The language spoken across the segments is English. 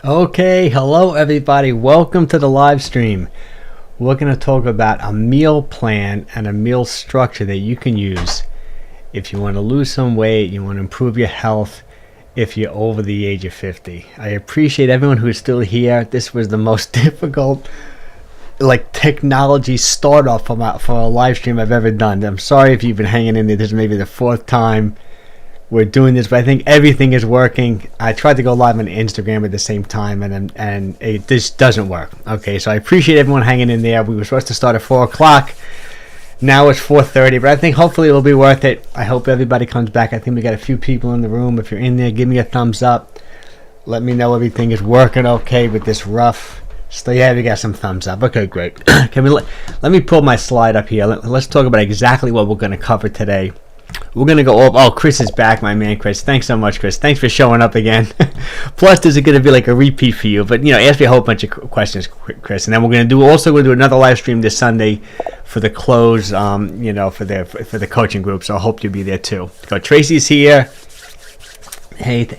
Okay, hello everybody. Welcome to the live stream. We're going to talk about a meal plan and a meal structure that you can use if you want to lose some weight, you want to improve your health, if you're over the age of 50. I appreciate everyone who's still here. This was the most difficult technology start off for a live stream I've ever done. I'm sorry if you've been hanging in there. This is maybe the fourth time we're doing this, but I think everything is working. I tried to go live on Instagram at the same time, and this doesn't work. Okay, so I appreciate everyone hanging in there. We were supposed to start at 4 o'clock. Now it's 4:30, but I think hopefully it'll be worth it. I hope everybody comes back. I think we got a few people in the room. If you're in there, give me a thumbs up. Let me know everything is working okay with this rough. So yeah, we got some thumbs up. Okay, great. Let me pull my slide up here. Let's talk about exactly what we're going to cover today. We're going to go over... Oh, Chris is back, my man, Chris. Thanks so much, Chris. Thanks for showing up again. Plus, there's going to be like a repeat for you. But, ask me a whole bunch of questions, Chris. And then we're going to do another live stream this Sunday for the close, for the coaching group. So I hope you'll be there, too. So Tracy's here. Hey,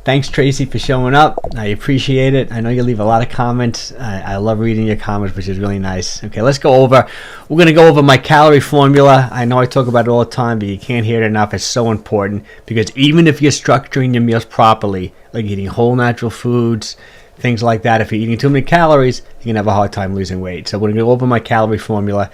thanks, Tracy, for showing up. I appreciate it. I know you leave a lot of comments. I love reading your comments, which is really nice. Okay, let's go over. We're going to go over my calorie formula. I know I talk about it all the time, but you can't hear it enough. It's so important because even if you're structuring your meals properly, like eating whole natural foods, things like that, if you're eating too many calories, you can have a hard time losing weight. So we're going to go over my calorie formula.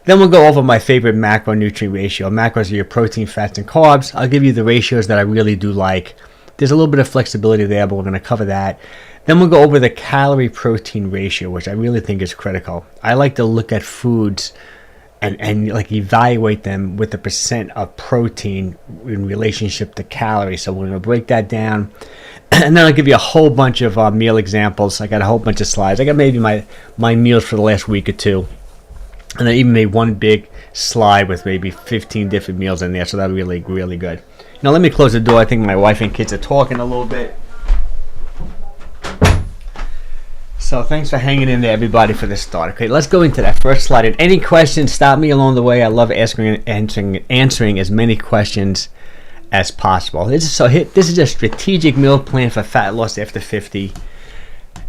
Then we'll go over my favorite macronutrient ratio. Macros are your protein, fats, and carbs. I'll give you the ratios that I really do like. There's a little bit of flexibility there, but we're going to cover that. Then we'll go over the calorie-protein ratio, which I really think is critical. I like to look at foods and evaluate them with the percent of protein in relationship to calories. So we're going to break that down. And then I'll give you a whole bunch of meal examples. I got a whole bunch of slides. I got maybe my meals for the last week or two. And I even made one big slide with maybe 15 different meals in there. So that's really, really good. Now let me close the door. I think my wife and kids are talking a little bit. So thanks for hanging in there, everybody, for this start. Okay, let's go into that first slide. And any questions, stop me along the way. I love answering as many questions as possible. This is a strategic meal plan for fat loss after 50.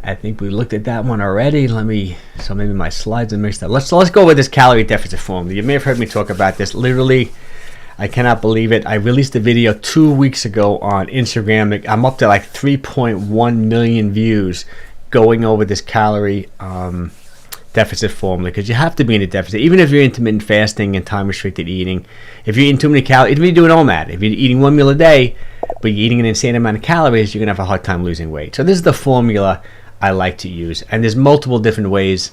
I think we looked at that one already. So maybe my slides are mixed up. Let's go with this calorie deficit formula. You may have heard me talk about this. Literally, I cannot believe it. I released a video 2 weeks ago on Instagram. I'm up to like 3.1 million views going over this calorie deficit formula, because you have to be in a deficit. Even if you're intermittent fasting and time restricted eating, if you're eating too many calories, if you're doing OMAD, if you're eating one meal a day, but you're eating an insane amount of calories, you're going to have a hard time losing weight. So this is the formula I like to use. And there's multiple different ways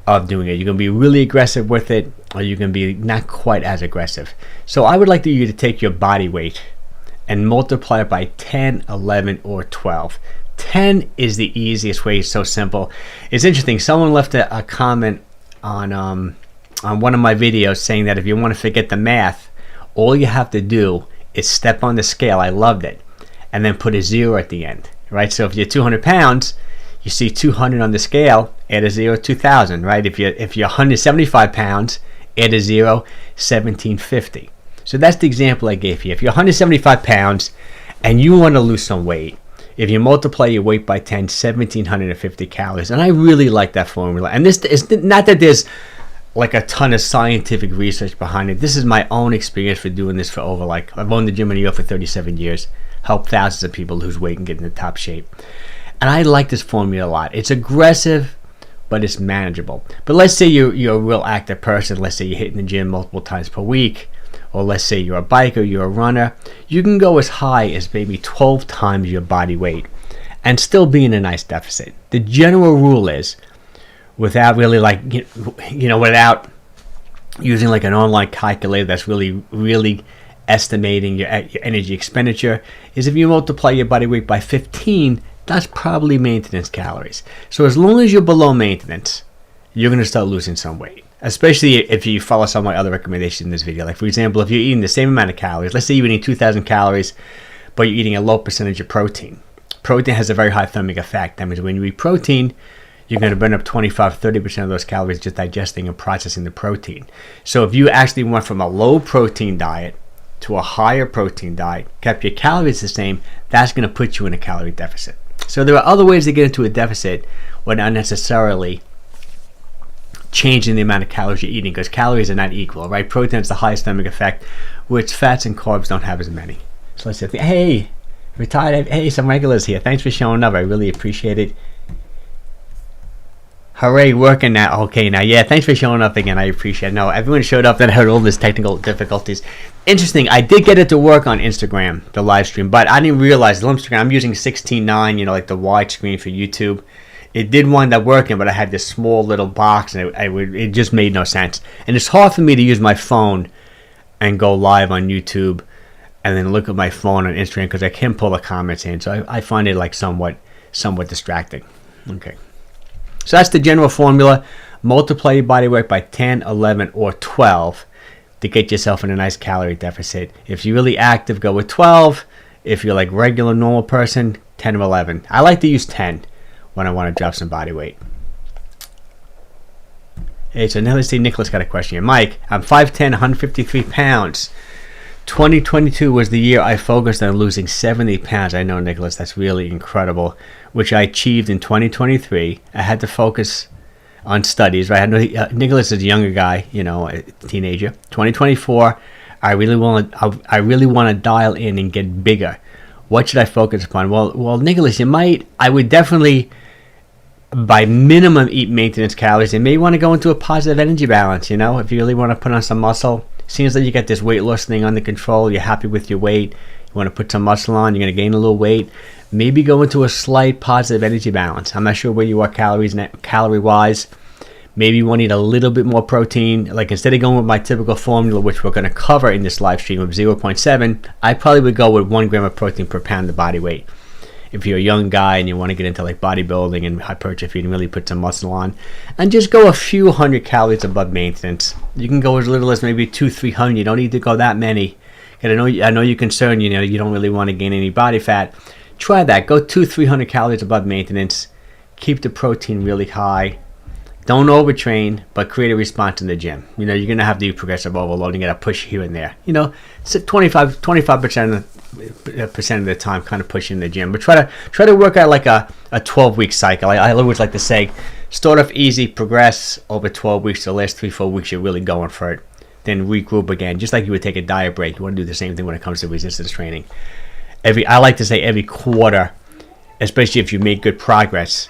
of doing it. You can be really aggressive with it, or you can be not quite as aggressive. So I would like you to take your body weight and multiply it by 10, 11, or 12. 10 is the easiest way. It's so simple. It's interesting. Someone left a comment on one of my videos saying that if you want to forget the math, all you have to do is step on the scale. I loved it. And then put a 0 at the end. Right? So if you're 200 pounds, you see 200 on the scale, add a 0, 2,000. Right? If you're 175 pounds, add a 0, 1,750. So that's the example I gave you. If you're 175 pounds and you want to lose some weight, if you multiply your weight by 10, 1,750 calories. And I really like that formula. And this is not that there's like a ton of scientific research behind it. This is my own experience for doing this for I've owned the gym in New York for 37 years, helped thousands of people lose weight and get into top shape. And I like this formula a lot. It's aggressive, but it's manageable. But let's say you're a real active person. Let's say you're hitting the gym multiple times per week. Or let's say you're a biker, you're a runner, you can go as high as maybe 12 times your body weight and still be in a nice deficit. The general rule is, without really without using like an online calculator that's really estimating your energy expenditure, is if you multiply your body weight by 15, that's probably maintenance calories. So as long as you're below maintenance, you're going to start losing some weight. Especially if you follow some of my other recommendations in this video. Like, for example, if you're eating the same amount of calories, let's say you're eating 2,000 calories, but you're eating a low percentage of protein. Protein has a very high thermic effect. That means when you eat protein, you're going to burn up 25-30% of those calories just digesting and processing the protein. So if you actually went from a low protein diet to a higher protein diet, kept your calories the same, that's going to put you in a calorie deficit. So there are other ways to get into a deficit without necessarily changing the amount of calories you're eating, because calories are not equal, right? Protein has the highest stomach effect, which fats and carbs don't have as many. So let's say, hey, retired, hey, some regulars here. Thanks for showing up. I really appreciate it. Hooray, working now. Okay, now, yeah, thanks for showing up again. I appreciate it. No, everyone showed up, then I heard all these technical difficulties. Interesting. I did get it to work on Instagram, the live stream, but I didn't realize the Instagram, I'm using 16:9, like the wide screen for YouTube. It did wind up working, but I had this small little box, and it just made no sense. And it's hard for me to use my phone and go live on YouTube and then look at my phone on Instagram, because I can't pull the comments in. So I find it like somewhat distracting. Okay. So that's the general formula. Multiply your body weight by 10, 11, or 12 to get yourself in a nice calorie deficit. If you're really active, go with 12. If you're like regular, normal person, 10 or 11. I like to use 10 when I want to drop some body weight. Hey, so now let's see, Nicholas got a question here. Mike, I'm 5'10", 153 pounds. 2022 was the year I focused on losing 70 pounds. I know, Nicholas, that's really incredible, which I achieved in 2023. I had to focus on studies, right? I know Nicholas is a younger guy, a teenager. 2024, I really want to dial in and get bigger. What should I focus upon? Well, Nicholas, I would definitely, by minimum, eat maintenance calories, and maybe want to go into a positive energy balance. If you really want to put on some muscle. Seems like you got this weight loss thing under control. You're happy with your weight. You want to put some muscle on. You're going to gain a little weight. Maybe go into a slight positive energy balance. I'm not sure where you are calorie-wise. Maybe you want to eat a little bit more protein. Like, instead of going with my typical formula, which we're going to cover in this live stream of 0.7, I probably would go with 1 gram of protein per pound of body weight. If you're a young guy and you want to get into like bodybuilding and hypertrophy and really put some muscle on, and just go a few hundred calories above maintenance. You can go as little as maybe 200-300. You don't need to go that many. And I know you're concerned. You don't really want to gain any body fat. Try that. Go 200-300 calories above maintenance. Keep the protein really high. Don't overtrain, but create a response in the gym. You're going to have to do progressive overloading. You got to push here and there. So 25% of the time, kind of push in the gym. But try to work out like a 12-week cycle. I always like to say, start off easy, progress over 12 weeks. The last 3-4 weeks, you're really going for it. Then regroup again, just like you would take a diet break. You want to do the same thing when it comes to resistance training. I like to say every quarter, especially if you make good progress,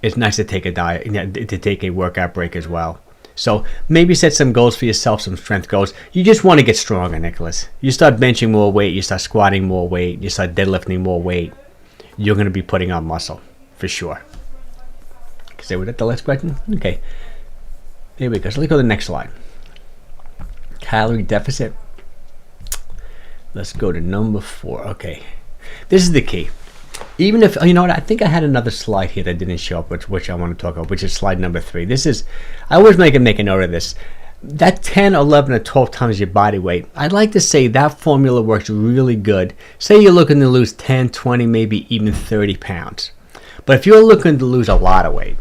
it's nice to take to take a workout break as well. So maybe set some goals for yourself, some strength goals. You just want to get stronger, Nicholas. You start benching more weight, you start squatting more weight, you start deadlifting more weight. You're going to be putting on muscle, for sure. Say, was that the last question? Okay. Here we go. So let's go to the next slide. Calorie deficit. Let's go to number 4. Okay. This is the key. Even if, I think I had another slide here that didn't show up, which I want to talk about, which is slide number 3. I always make a note of this. That 10, 11, or 12 times your body weight, I'd like to say that formula works really good. Say you're looking to lose 10, 20, maybe even 30 pounds. But if you're looking to lose a lot of weight,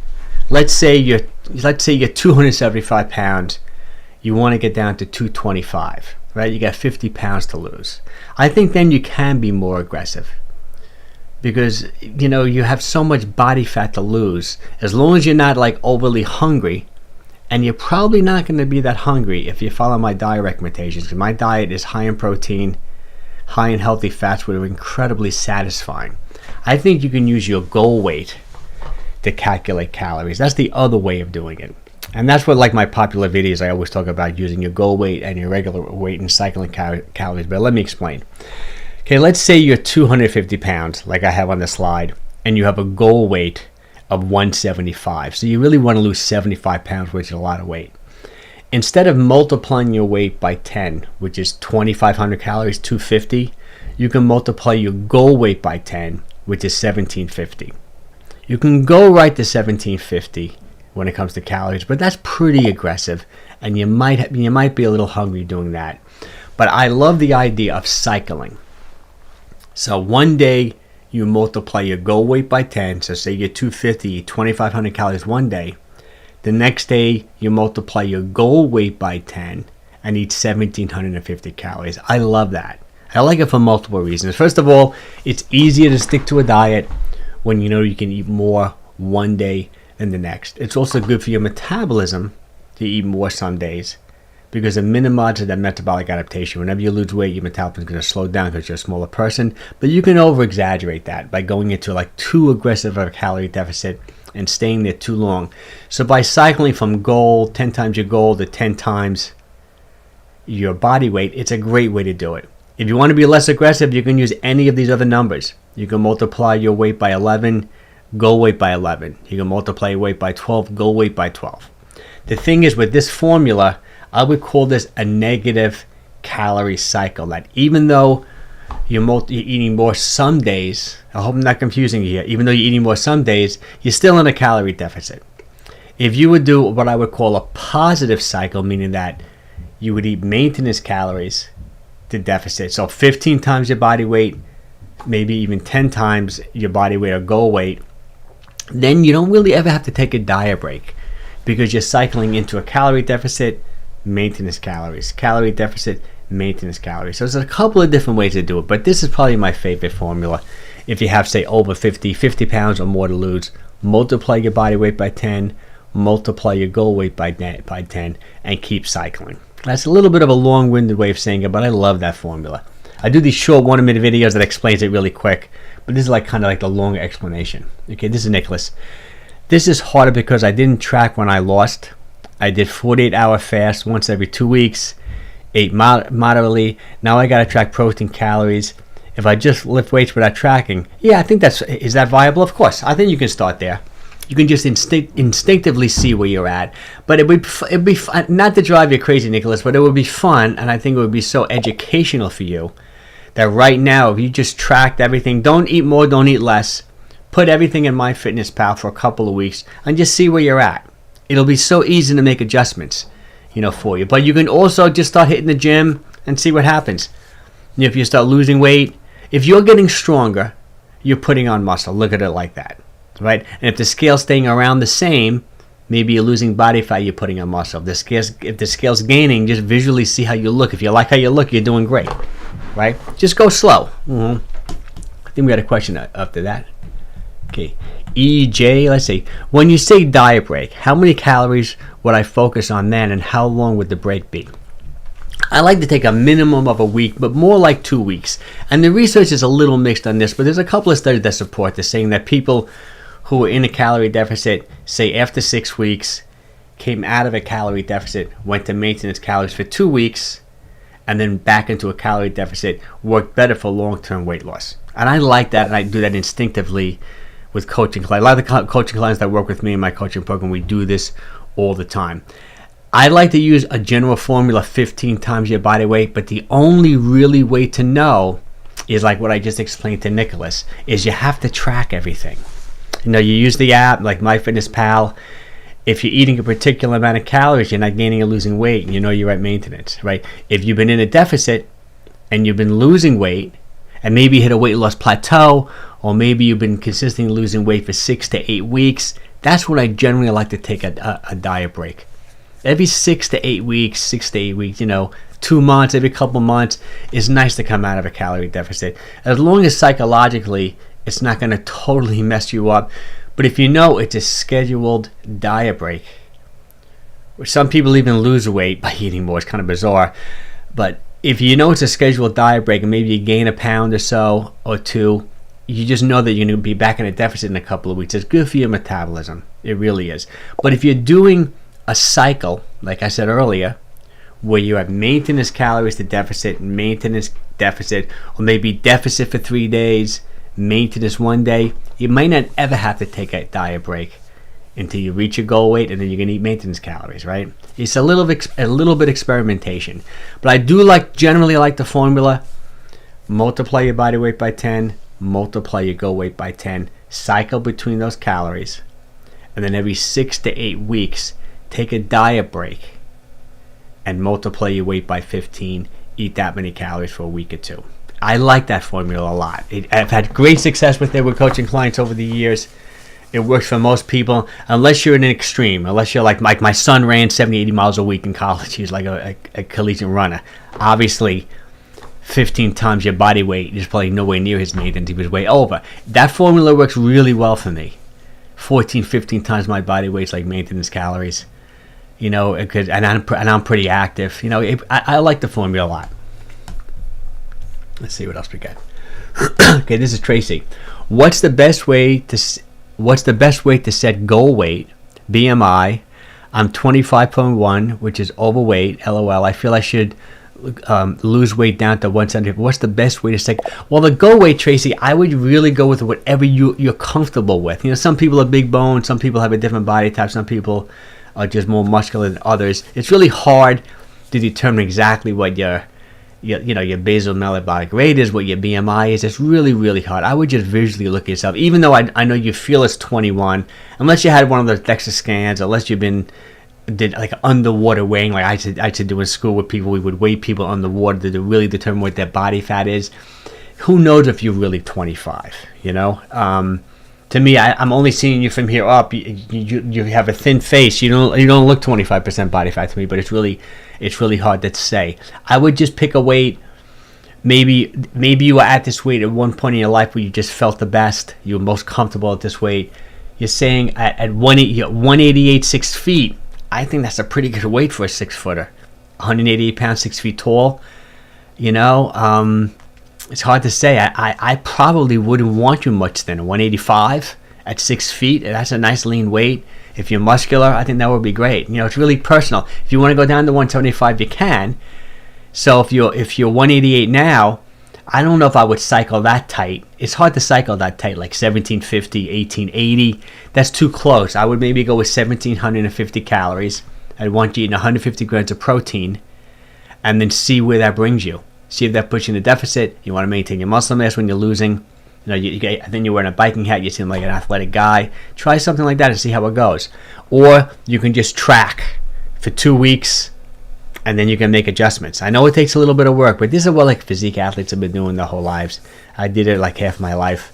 let's say you're 275 pounds, you want to get down to 225, right? You got 50 pounds to lose. I think then you can be more aggressive. Because, you have so much body fat to lose. As long as you're not like overly hungry, and you're probably not going to be that hungry if you follow my diet recommendations. Because my diet is high in protein, high in healthy fats, which are incredibly satisfying. I think you can use your goal weight to calculate calories. That's the other way of doing it. And that's what, like my popular videos, I always talk about using your goal weight and your regular weight and cycling calories. But let me explain. Okay, let's say you're 250 pounds, like I have on the slide, and you have a goal weight of 175. So you really want to lose 75 pounds, which is a lot of weight. Instead of multiplying your weight by 10, which is 2,500 calories, 250, you can multiply your goal weight by 10, which is 1,750. You can go right to 1,750 when it comes to calories, but that's pretty aggressive, and you might be a little hungry doing that. But I love the idea of cycling. So one day you multiply your goal weight by 10. So say you're 250, 2,500 calories one day. The next day you multiply your goal weight by 10 and eat 1,750 calories. I love that. I like it for multiple reasons. First of all, it's easier to stick to a diet when you know you can eat more one day than the next. It's also good for your metabolism to eat more some days, because it minimizes that metabolic adaptation. Whenever you lose weight, your metabolism is going to slow down because you're a smaller person. But you can over-exaggerate that by going into like too aggressive of a calorie deficit and staying there too long. So by cycling from goal, 10 times your goal, to 10 times your body weight, it's a great way to do it. If you want to be less aggressive, you can use any of these other numbers. You can multiply your weight by 11, goal weight by 11. You can multiply your weight by 12, goal weight by 12. The thing is, with this formula, I would call this a negative calorie cycle. That even though you're eating more some days, I hope I'm not confusing you here, even though you're eating more some days, you're still in a calorie deficit. If you would do what I would call a positive cycle, meaning that you would eat maintenance calories to deficit, so 15 times your body weight, maybe even 10 times your body weight or goal weight, then you don't really ever have to take a diet break, because you're cycling into a calorie deficit, maintenance calories, calorie deficit, maintenance calories. So there's a couple of different ways to do it, but this is probably my favorite formula. If you have, say, over 50 pounds or more to lose, multiply your body weight by 10, multiply your goal weight by 10, and keep cycling. That's a little bit of a long-winded way of saying it, but I love that formula. I do these short 1-minute videos that explains it really quick, but this is like kind of like the longer explanation. Okay, this is Nicholas. This is harder because I didn't track when I lost. I did 48-hour fast once every 2 weeks, ate moderately. Now I got to track protein, calories. If I just lift weights without tracking, yeah, I think is that viable? Of course. I think you can start there. You can just instinctively see where you're at. But it'd be fun, not to drive you crazy, Nicholas, but it would be fun, and I think it would be so educational for you that right now, if you just tracked everything, don't eat more, don't eat less, put everything in MyFitnessPal for a couple of weeks and just see where you're at. It'll be so easy to make adjustments, for you. But you can also just start hitting the gym and see what happens. If you start losing weight, if you're getting stronger, you're putting on muscle. Look at it like that, right? And if the scale's staying around the same, maybe you're losing body fat, you're putting on muscle. If the scale's gaining, just visually see how you look. If you like how you look, you're doing great, right? Just go slow. I think we got a question after that. Okay, EJ, let's see. When you say diet break, how many calories would I focus on then, and how long would the break be? I like to take a minimum of a week, but more like 2 weeks. And the research is a little mixed on this, but there's a couple of studies that support this, saying that people who are in a calorie deficit, say after 6 weeks, came out of a calorie deficit, went to maintenance calories for 2 weeks, and then back into a calorie deficit, worked better for long-term weight loss. And I like that, and I do that instinctively with coaching clients. A lot of the coaching clients that work with me in my coaching program, we do this all the time. I like to use a general formula, 15 times your body weight, but the only really way to know is like what I just explained to Nicholas, is you have to track everything. You use the app like MyFitnessPal. If you're eating a particular amount of calories, you're not gaining or losing weight, you're at maintenance, right? If you've been in a deficit and you've been losing weight, and maybe you hit a weight loss plateau, or maybe you've been consistently losing weight for 6 to 8 weeks, that's when I generally like to take a diet break. Every 6 to 8 weeks, 2 months, every couple months, it's nice to come out of a calorie deficit. As long as psychologically it's not going to totally mess you up. But if it's a scheduled diet break, where some people even lose weight by eating more, it's kind of bizarre. But if it's a scheduled diet break and maybe you gain a pound or so or two, you just know that you're going to be back in a deficit in a couple of weeks. It's good for your metabolism. It really is. But if you're doing a cycle, like I said earlier, where you have maintenance calories to deficit, maintenance deficit, or maybe deficit for 3 days, maintenance 1 day, you might not ever have to take a diet break until you reach your goal weight, and then you're going to eat maintenance calories, right? It's a little bit experimentation. But I do generally like the formula: multiply your body weight by 10, multiply your goal weight by 10, cycle between those calories, and then every 6 to 8 weeks, take a diet break and multiply your weight by 15, eat that many calories for a week or two. I like that formula a lot. I've had great success with it with coaching clients over the years. It works for most people, unless you're in an extreme. Unless you're like my son ran 70, 80 miles a week in college. He was like a collegiate runner. Obviously, 15 times your body weight is probably nowhere near his maintenance. He was way over. That formula works really well for me. 14, 15 times my body weight's like maintenance calories. You know, and I'm pretty active. You know, I like the formula a lot. Let's see what else we got. Okay, this is Tracy. What's the best way to set goal weight, BMI? I'm 25.1, which is overweight. LOL. I feel I should lose weight down to 170. What's the best way to set? Well, the goal weight, Tracy, I would really go with whatever you're comfortable with. You know, some people are big bone. Some people have a different body type. Some people are just more muscular than others. It's really hard to determine exactly what your basal metabolic rate is, what your BMI is. It's really, really hard. I would just visually look at yourself. Even though I know you feel it's 21, unless you had one of those DEXA scans, unless you've did like underwater weighing, like I used to do in school with people. We would weigh people underwater to really determine what their body fat is. Who knows if you're really 25, you know? To me, I'm only seeing you from here up. You have a thin face. You don't look 25% body fat to me, but it's really hard to say. I would just pick a weight. Maybe you were at this weight at one point in your life where you just felt the best. You were most comfortable at this weight. You're saying at 188, 6 feet. I think that's a pretty good weight for a 6-footer. 188 pounds, 6 feet tall. You know, it's hard to say. I probably wouldn't want you much thinner. 185 at 6 feet. That's a nice lean weight. If you're muscular, I think that would be great. You know, it's really personal. If you want to go down to 175, you can. So if you're 188 now, I don't know if I would cycle that tight. It's hard to cycle that tight, like 1750, 1880. That's too close. I would maybe go with 1750 calories. I'd want you eating 150 grams of protein, and then see where that brings you. See if that puts you in a deficit. You want to maintain your muscle mass when you're losing. You know, then you're wearing a biking hat. You seem like an athletic guy. Try something like that and see how it goes. Or you can just track for 2 weeks, and then you can make adjustments. I know it takes a little bit of work, but this is what like physique athletes have been doing their whole lives. I did it like half my life.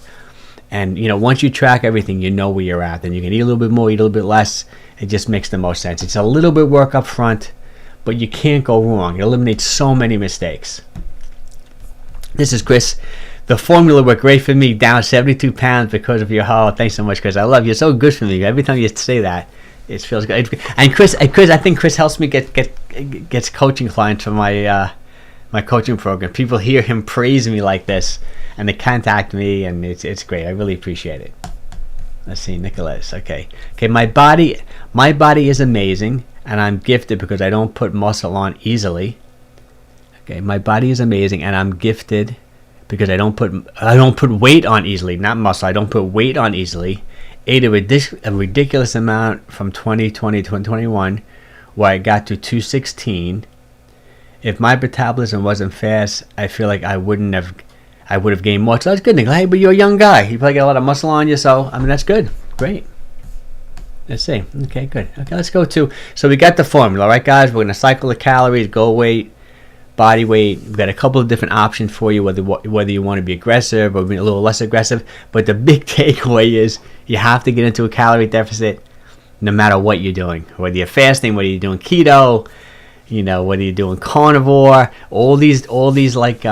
And you know, once you track everything, you know where you're at. Then you can eat a little bit more, eat a little bit less. It just makes the most sense. It's a little bit work up front, but you can't go wrong. It eliminates so many mistakes. This is Chris. The formula worked great for me, down 72 pounds because of your haul. Thanks so much, Chris. I love you. You're so good for me. Every time you say that, it feels good. And Chris, I think Chris helps me gets coaching clients for my coaching program. People hear him praise me like this, and they contact me, and it's great. I really appreciate it. Let's see, Nicholas. Okay. My body is amazing, and I'm gifted because I don't put muscle on easily. Okay, my body is amazing, and I'm gifted because I don't put weight on easily, not muscle. I don't put weight on easily. Ate a ridiculous amount from 2020 to 2021, where I got to 216. If my metabolism wasn't fast, I feel like I would have gained more. So that's good. Hey, but you're a young guy. You probably got a lot of muscle on you, so I mean that's good. Great. Let's see. Okay, good. Okay, let's go to. So we got the formula, all right, guys. We're gonna cycle the calories, goal weight, body weight. We've got a couple of different options for you, whether you want to be aggressive or be a little less aggressive. But the big takeaway is you have to get into a calorie deficit no matter what you're doing. Whether you're fasting, whether you're doing keto, you know, whether you're doing carnivore, all these like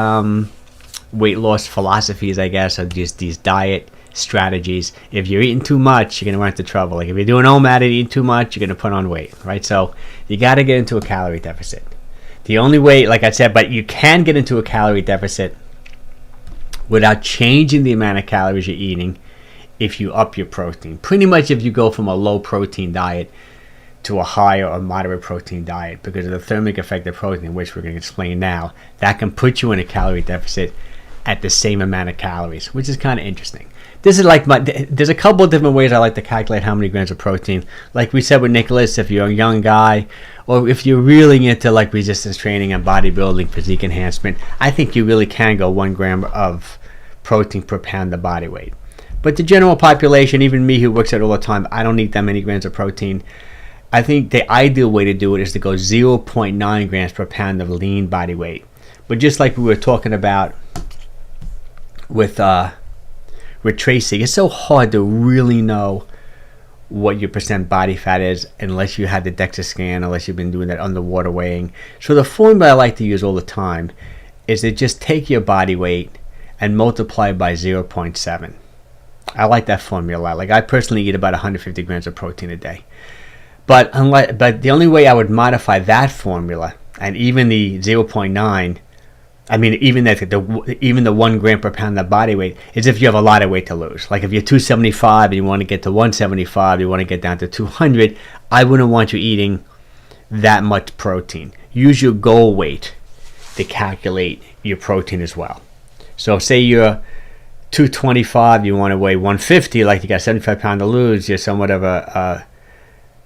weight loss philosophies, I guess, are just these diet strategies. If you're eating too much, you're going to run into trouble. Like if you're doing OMAD and eating too much, you're going to put on weight, right? So you got to get into a calorie deficit. The only way, like I said, but you can get into a calorie deficit without changing the amount of calories you're eating if you up your protein. Pretty much if you go from a low protein diet to a higher or moderate protein diet, because of the thermic effect of protein, which we're going to explain now, that can put you in a calorie deficit at the same amount of calories, which is kind of interesting. This is like there's a couple of different ways I like to calculate how many grams of protein. Like we said with Nicholas, if you're a young guy, or if you're really into like resistance training and bodybuilding, physique enhancement, I think you really can go 1 gram of protein per pound of body weight. But the general population, even me who works out all the time, I don't need that many grams of protein. I think the ideal way to do it is to go 0.9 grams per pound of lean body weight. But just like we were talking about with Tracy, it's so hard to really know what your percent body fat is unless you had the DEXA scan, unless you've been doing that underwater weighing. So the formula I like to use all the time is to just take your body weight and multiply it by 0.7. I like that formula. Like, I personally eat about 150 grams of protein a day. But the only way I would modify that formula, and even the 0.9, I mean, even the 1 gram per pound of body weight, is if you have a lot of weight to lose. Like if you're 275 and you want to get to 175, you want to get down to 200, I wouldn't want you eating that much protein. Use your goal weight to calculate your protein as well. So say you're 225, you want to weigh 150, like you got 75 pounds to lose, you're somewhat of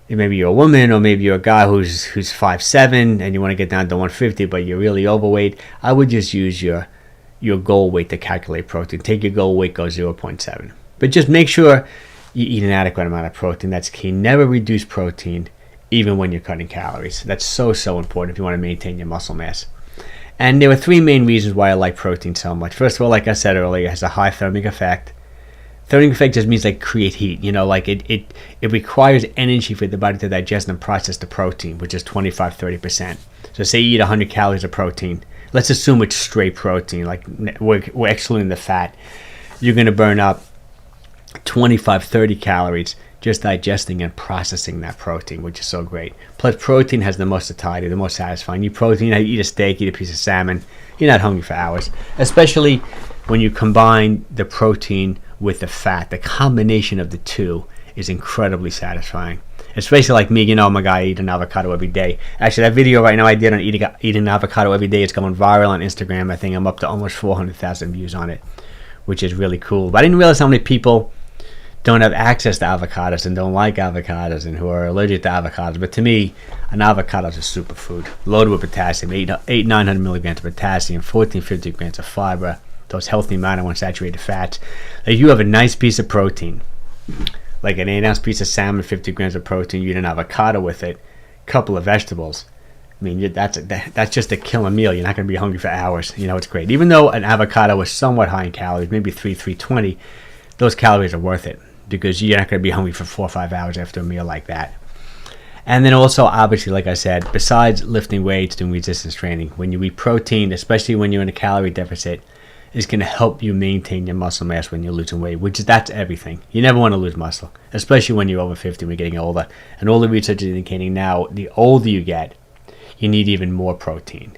maybe you're a woman, or maybe you're a guy who's 5'7", and you want to get down to 150, but you're really overweight. I would just use your goal weight to calculate protein. Take your goal weight, go 0.7. But just make sure you eat an adequate amount of protein. That's key. Never reduce protein, even when you're cutting calories. That's so important if you want to maintain your muscle mass. And there were 3 main reasons why I like protein so much. First of all, like I said earlier, it has a high thermic effect. Thermic effect just means like create heat. Like it requires energy for the body to digest and process the protein, which is 25-30%. So say you eat 100 calories of protein. Let's assume it's straight protein, like we're excluding the fat. You're going to burn up 25-30 calories just digesting and processing that protein, which is so great. Plus, protein has the most satiety, the most satisfying. You protein, you eat a steak, eat a piece of salmon, you're not hungry for hours. Especially when you combine the protein with the fat. The combination of the two is incredibly satisfying. Especially like me, I'm a guy, I eat an avocado every day. Actually, that video right now I did on eating an avocado every day, it's going viral on Instagram. I think I'm up to almost 400,000 views on it, which is really cool. But I didn't realize how many people don't have access to avocados and don't like avocados and who are allergic to avocados. But to me, an avocado is a superfood, loaded with potassium, 900 milligrams of potassium, 1450 grams of fiber, those healthy monounsaturated fats. If you have a nice piece of protein, like an 8-ounce piece of salmon, 50 grams of protein, you eat an avocado with it, a couple of vegetables. I mean, that's just a killer meal. You're not going to be hungry for hours. It's great. Even though an avocado is somewhat high in calories, maybe 320, those calories are worth it because you're not going to be hungry for 4 or 5 hours after a meal like that. And then also, obviously, like I said, besides lifting weights, doing resistance training, when you eat protein, especially when you're in a calorie deficit, is going to help you maintain your muscle mass when you're losing weight, that's everything. You never want to lose muscle, especially when you're over 50 and we're getting older. And all the research is indicating now, the older you get, you need even more protein.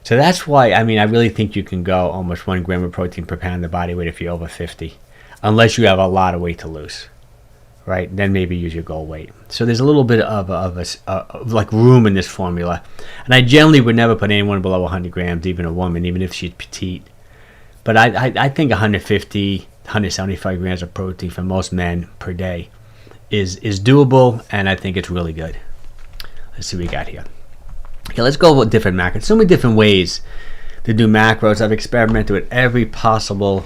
So that's why, I really think you can go almost 1 gram of protein per pound of body weight if you're over 50, unless you have a lot of weight to lose, right? Then maybe use your goal weight. So there's a little bit of like room in this formula. And I generally would never put anyone below 100 grams, even a woman, even if she's petite. But I think 150, 175 grams of protein for most men per day is doable, and I think it's really good. Let's see what we got here. Okay, let's go with different macros. So many different ways to do macros. I've experimented with every possible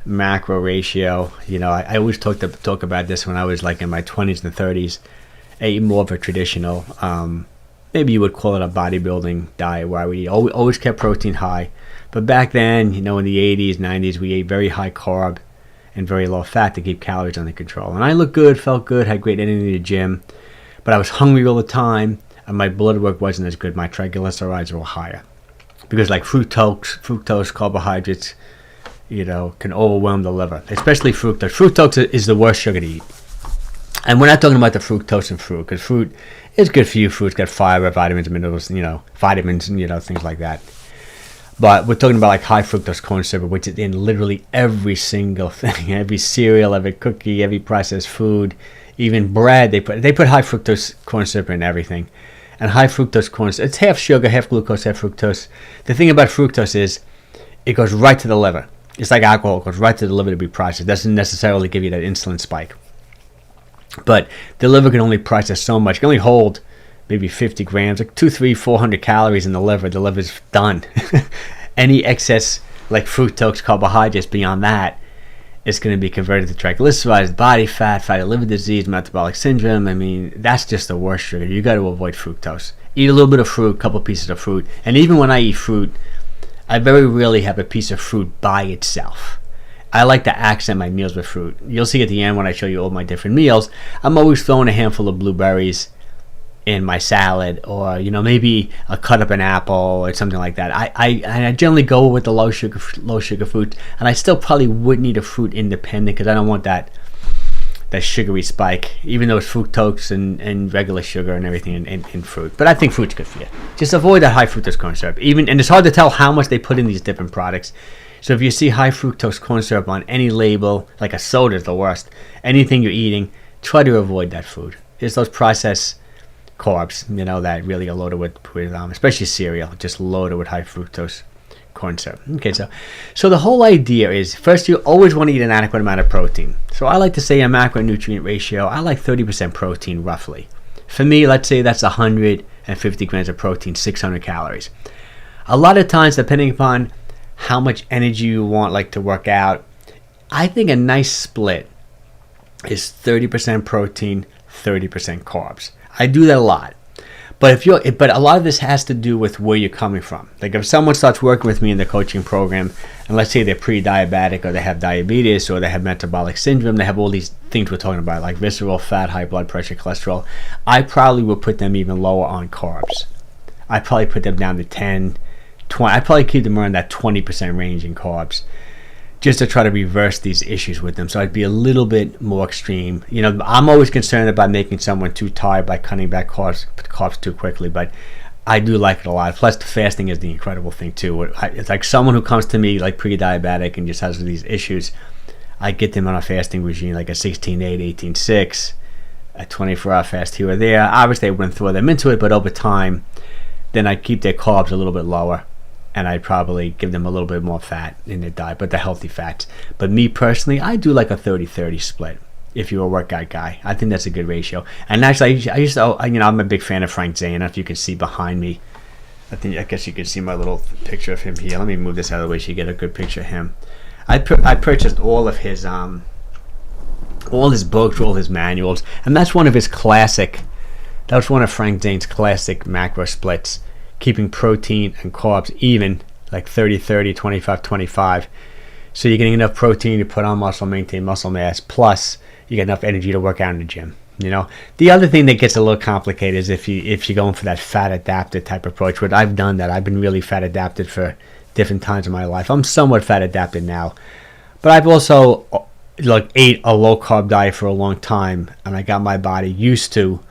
macro ratio. I always talk about this when I was like in my 20s and 30s. I ate more of a traditional, maybe you would call it a bodybuilding diet, where we always kept protein high. But back then, in the 80s, 90s, we ate very high carb and very low fat to keep calories under control. And I looked good, felt good, had great energy in the gym, but I was hungry all the time, and my blood work wasn't as good. My triglycerides were higher. Because like fructose, carbohydrates, can overwhelm the liver, especially fructose. Fructose is the worst sugar to eat. And we're not talking about the fructose in fruit, because fruit is good for you. Fruit's got fiber, vitamins, minerals, vitamins, things like that. But we're talking about like high fructose corn syrup, which is in literally every single thing, every cereal, every cookie, every processed food, even bread. They put high fructose corn syrup in everything. And high fructose corn syrup, it's half sugar, half glucose, half fructose. The thing about fructose is it goes right to the liver. It's like alcohol, it goes right to the liver to be processed. It doesn't necessarily give you that insulin spike. But the liver can only process so much. It can only hold maybe 50 grams, like 200, 300, 400 calories in the liver. The liver's done. Any excess like fructose carbohydrates beyond that is going to be converted to triglycerides, body fat, fatty liver disease, metabolic syndrome. That's just the worst sugar. You got to avoid fructose. Eat a little bit of fruit, a couple pieces of fruit. And even when I eat fruit, I very rarely have a piece of fruit by itself. I like to accent my meals with fruit. You'll see at the end when I show you all my different meals, I'm always throwing a handful of blueberries, in my salad, or maybe a cut up an apple or something like that. I generally go with the low sugar fruit, and I still probably wouldn't eat a fruit independent because I don't want that sugary spike, even though it's fructose and regular sugar and everything in fruit. But I think fruit's good for you. Just avoid that high fructose corn syrup. And it's hard to tell how much they put in these different products. So if you see high fructose corn syrup on any label, like a soda is the worst, anything you're eating, try to avoid that food. It's those processed carbs, that really are loaded with especially cereal, just loaded with high fructose corn syrup. Okay, so the whole idea is, first, you always want to eat an adequate amount of protein. So I like to say a macronutrient ratio, I like 30% protein roughly. For me, let's say that's 150 grams of protein, 600 calories. A lot of times, depending upon how much energy you want, like to work out, I think a nice split is 30% protein, 30% carbs. I do that a lot. But a lot of this has to do with where you're coming from. Like if someone starts working with me in the coaching program, and let's say they're pre-diabetic, or they have diabetes, or they have metabolic syndrome, they have all these things we're talking about, like visceral fat, high blood pressure, cholesterol, I probably will put them even lower on carbs. I probably put them down to 10, 20. I probably keep them around that 20% range in carbs, just to try to reverse these issues with them. So I'd be a little bit more extreme. I'm always concerned about making someone too tired by cutting back carbs too quickly, but I do like it a lot. Plus, the fasting is the incredible thing too. It's like someone who comes to me like pre-diabetic and just has these issues, I get them on a fasting regime, like a 16-8, 18-6, a 24-hour fast here or there. Obviously, I wouldn't throw them into it, but over time, then I keep their carbs a little bit lower, and I'd probably give them a little bit more fat in their diet, but the healthy fats. But me personally, I do like a 30-30 split. If you're a workout guy, I think that's a good ratio. And actually, I'm a big fan of Frank Zane. If you can see behind me, I guess you can see my little picture of him here. Let me move this out of the way so you get a good picture of him. I purchased all of his books, all his manuals, and that's one of his classic. That was one of Frank Zane's classic macro splits, keeping protein and carbs even, like 30-30, 25-25. So you're getting enough protein to put on muscle, maintain muscle mass, plus you get enough energy to work out in the gym. The other thing that gets a little complicated is if you're going for that fat adapted type approach. But I've done that. I've been really fat adapted for different times in my life. I'm somewhat fat adapted now, but I've also ate a low carb diet for a long time, and I got my body used to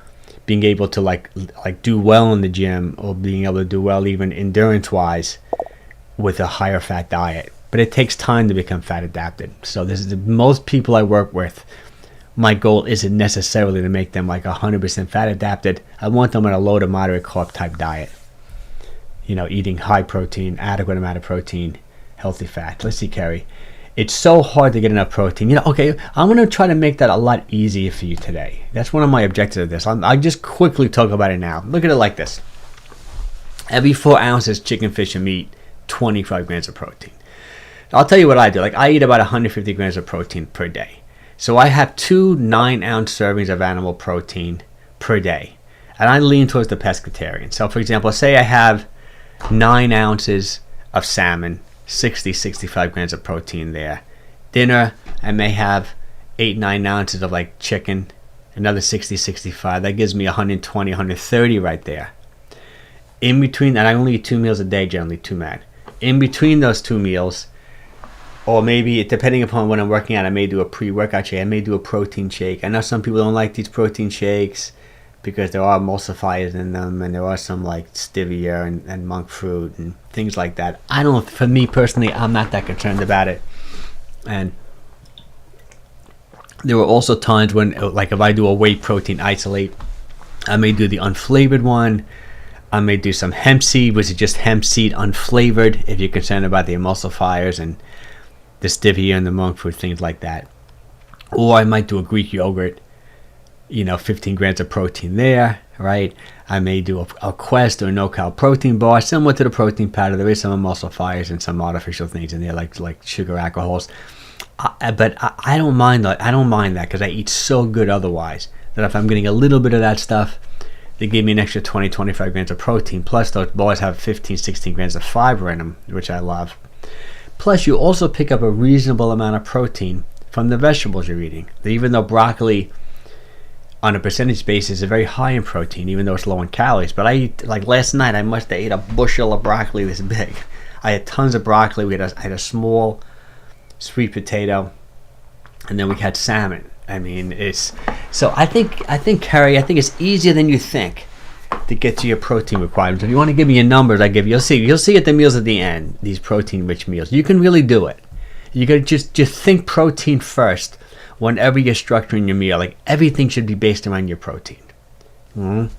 being able to like do well in the gym, or being able to do well even endurance wise with a higher fat diet. But it takes time to become fat adapted. So this is most people I work with, my goal isn't necessarily to make them like 100% fat adapted. I want them on a low to moderate carb type diet, eating high protein, adequate amount of protein, healthy fat. Let's see, Carrie, it's so hard to get enough protein. Okay, I'm going to try to make that a lot easier for you today. That's one of my objectives of this. I'll just quickly talk about it now. Look at it like this. Every 4 ounces chicken, fish, and meat, 25 grams of protein. I'll tell you what I do. I eat about 150 grams of protein per day. So I have 2 9-ounce servings of animal protein per day. And I lean towards the pescatarian. So for example, say I have 9 ounces of salmon, 60-65 grams of protein there. Dinner, I may have 8-9 ounces of chicken, another 60-65. That gives me 120, 130 right there. In between, and I only eat 2 meals a day, generally 2 mad. In between those 2 meals, or maybe depending upon when I'm working out, I may do a pre-workout shake. I may do a protein shake. I know some people don't like these protein shakes because there are emulsifiers in them, and there are some stevia and monk fruit and things like that. For me personally, I'm not that concerned about it. And there were also times when, if I do a whey protein isolate, I may do the unflavored one. I may do some hemp seed, which is just hemp seed unflavored, if you're concerned about the emulsifiers and the stevia and the monk fruit, things like that. Or I might do a Greek yogurt, 15 grams of protein there, right? I may do a Quest or a no-cal protein bar, similar to the protein powder. There is some emulsifiers and some artificial things in there, like sugar alcohols. But I don't mind that. I don't mind that because I eat so good otherwise that if I'm getting a little bit of that stuff, they give me an extra 20-25 grams of protein. Plus, those bars have 15-16 grams of fiber in them, which I love. Plus, you also pick up a reasonable amount of protein from the vegetables you're eating. Even though broccoli on a percentage basis, is very high in protein, even though it's low in calories. But I eat, like last night, I must have ate a bushel of broccoli this big. I had tons of broccoli. I had a small sweet potato, and then we had salmon. I mean, it's so. I think Carrie, I think it's easier than you think to get to your protein requirements. If you want to give me your numbers, I give you. You'll see at the meals at the end. These protein-rich meals, you can really do it. You got to just think protein first whenever you're structuring your meal. Like everything should be based around your protein. And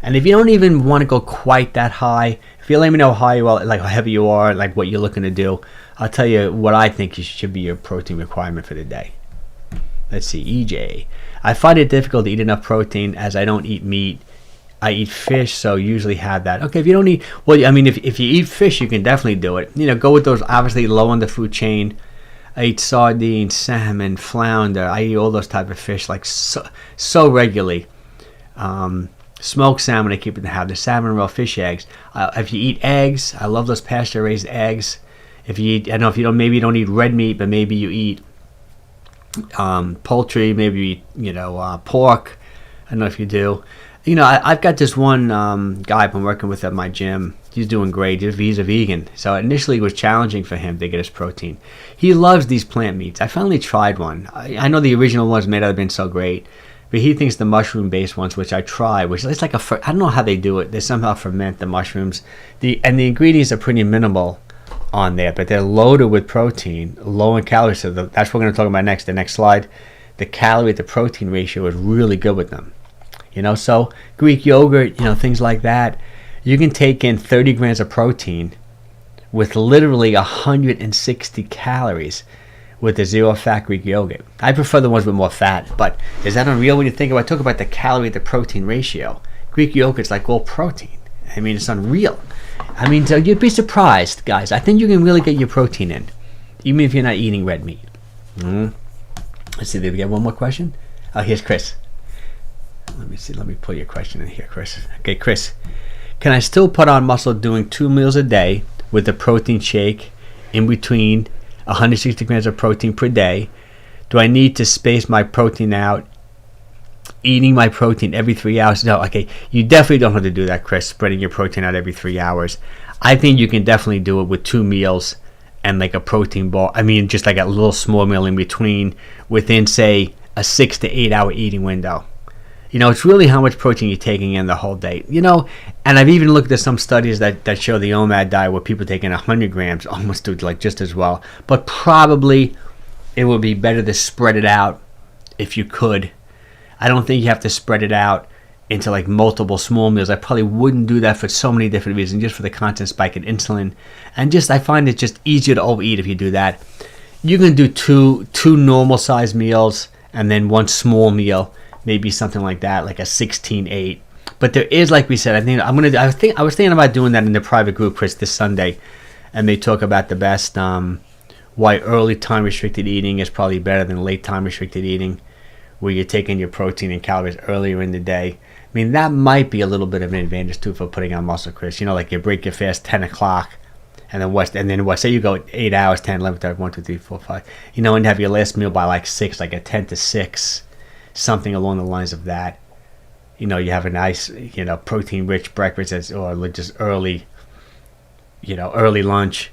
if you don't even want to go quite that high, if you let me know like how heavy you are, like what you're looking to do, I'll tell you what I think should be your protein requirement for the day. Let's see, EJ. I find it difficult to eat enough protein as I don't eat meat. I eat fish, so usually have that. Okay, if you don't eat, well, I mean, if you eat fish, you can definitely do it. You know, go with those obviously low on the food chain. I eat sardines, salmon, flounder. I eat all those type of fish like so regularly. Smoked salmon, I keep it in the house. The salmon roe, fish eggs. If you eat eggs, I love those pasture-raised eggs. If you eat, I don't know if you don't, maybe you don't eat red meat, but maybe you eat poultry, maybe you eat, pork. I don't know if you do. You know, I've got this one guy I've been working with at my gym. He's doing great. He's a vegan. So initially it was challenging for him to get his protein. He loves these plant meats. I finally tried one. I know the original ones may not have been so great, but he thinks the mushroom-based ones, which I tried, which it's like I don't know how they do it. They somehow ferment the mushrooms. And the ingredients are pretty minimal on there, but they're loaded with protein, low in calories. So that's what we're going to talk about next. The next slide. The calorie to protein ratio is really good with them. You know, so Greek yogurt, things like that. You can take in 30 grams of protein with literally 160 calories with the zero-fat Greek yogurt. I prefer the ones with more fat, but is that unreal when you think about it? Talk about the calorie to protein ratio. Greek yogurt's like all protein. I mean, it's unreal. I mean, so you'd be surprised, guys. I think you can really get your protein in, even if you're not eating red meat. Let's see, did we get one more question? Oh, here's Chris. Let me see. Let me pull your question in here, Chris. Okay, Chris. Can I still put on muscle doing 2 meals a day with a protein shake in between 160 grams of protein per day? Do I need to space my protein out, eating my protein every 3 hours? No, okay. You definitely don't have to do that, Chris, spreading your protein out every 3 hours. I think you can definitely do it with 2 meals and like a protein bar. I mean, just like a little small meal in between within, say, a 6 to 8 hour eating window. It's really how much protein you're taking in the whole day. And I've even looked at some studies that show the OMAD diet where people taking 100 grams almost do like just as well. But probably it would be better to spread it out if you could. I don't think you have to spread it out into like multiple small meals. I probably wouldn't do that for so many different reasons, just for the constant spike in insulin. And I find it just easier to overeat if you do that. You can do two normal size meals and then one small meal. Maybe something like that, like a 16-8. But there is, like we said, I was thinking about doing that in the private group, Chris, this Sunday, and they talk about the best why early time restricted eating is probably better than late time restricted eating, where you're taking your protein and calories earlier in the day. I mean, that might be a little bit of an advantage too for putting on muscle, Chris. Like you break your fast 10 o'clock, and then say you go 8 hours, 10, 11, 12, 1, 2, 3, 4, 5, and have your last meal by like 6, like a 10 to 6. Something along the lines of that. You have a nice, protein-rich breakfast or just early lunch.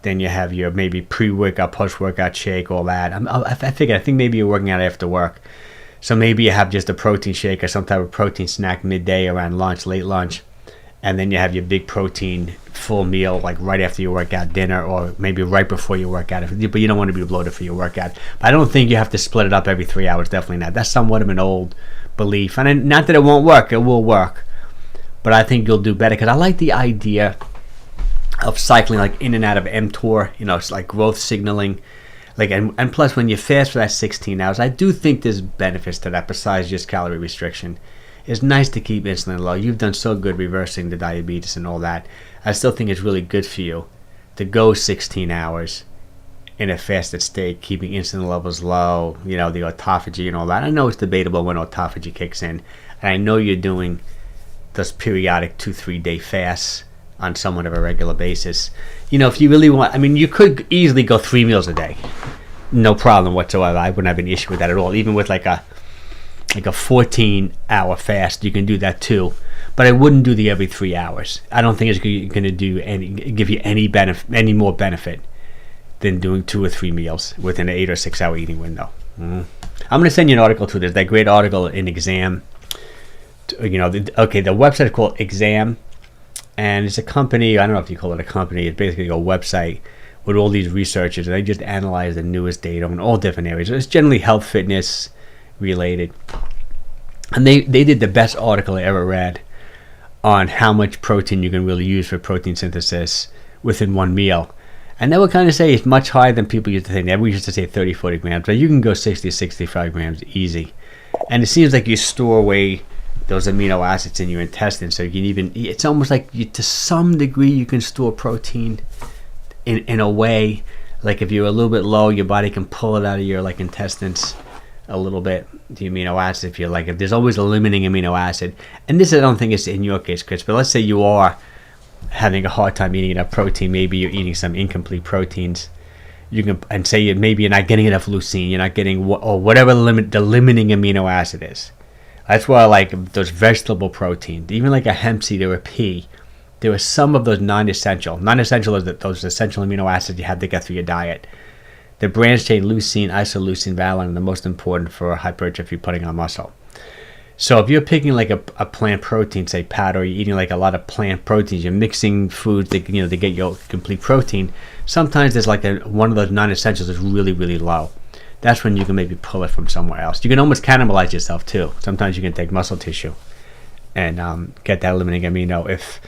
Then you have your maybe pre-workout, post-workout shake, all that. I think maybe you're working out after work. So maybe you have just a protein shake or some type of protein snack midday around lunch, late lunch. And then you have your big protein full meal like right after your workout, dinner, or maybe right before your workout. But you don't want to be bloated for your workout. But I don't think you have to split it up every 3 hours. Definitely not. That's somewhat of an old belief. And not that it won't work. It will work. But I think you'll do better because I like the idea of cycling like in and out of mTOR. It's like growth signaling. And plus when you fast for that 16 hours, I do think there's benefits to that besides just calorie restriction. It's nice to keep insulin low. You've done so good reversing the diabetes and all that. I still think it's really good for you to go 16 hours in a fasted state, keeping insulin levels low, the autophagy and all that. I know it's debatable when autophagy kicks in. And I know you're doing those periodic 2-3 day fasts on somewhat of a regular basis. If you really want, you could easily go 3 meals a day. No problem whatsoever. I wouldn't have an issue with that at all. Even with like a like a 14-hour fast, you can do that too. But I wouldn't do the every 3 hours. I don't think it's going to give you any more benefit than doing 2 or 3 meals within an 8 or 6 hour eating window. I'm going to send you an article to this. That great article in Exam. The website is called Exam, and it's a company. I don't know if you call it a company. It's basically a website with all these researchers, and they just analyze the newest data in all different areas. It's generally health, fitness related, and they did the best article I ever read on how much protein you can really use for protein synthesis within one meal. And they would kind of say it's much higher than people used to think. We used to say 30, 40 grams, but you can go 60, 65 grams easy. And it seems like you store away those amino acids in your intestines, so you can even, it's almost like to some degree you can store protein in a way, like if you're a little bit low, your body can pull it out of your like intestines a little bit, the amino acid, if there's always a limiting amino acid. And this, I don't think it's in your case, Chris, but let's say you are having a hard time eating enough protein, maybe you're eating some incomplete proteins, you can, and say maybe you're not getting enough leucine, you're not getting, or whatever the limiting amino acid is. That's why I like those vegetable proteins, even like a hemp seed or a pea. There are some of those non-essential is those essential amino acids you have to get through your diet. The branched chain leucine, isoleucine, valine are the most important for hypertrophy, putting on muscle. So if you're picking like a plant protein, say powder, or you're eating like a lot of plant proteins, you're mixing foods to get your complete protein. Sometimes there's like one of those non-essentials is really, really low. That's when you can maybe pull it from somewhere else. You can almost cannibalize yourself too. Sometimes you can take muscle tissue and get that limiting amino. If,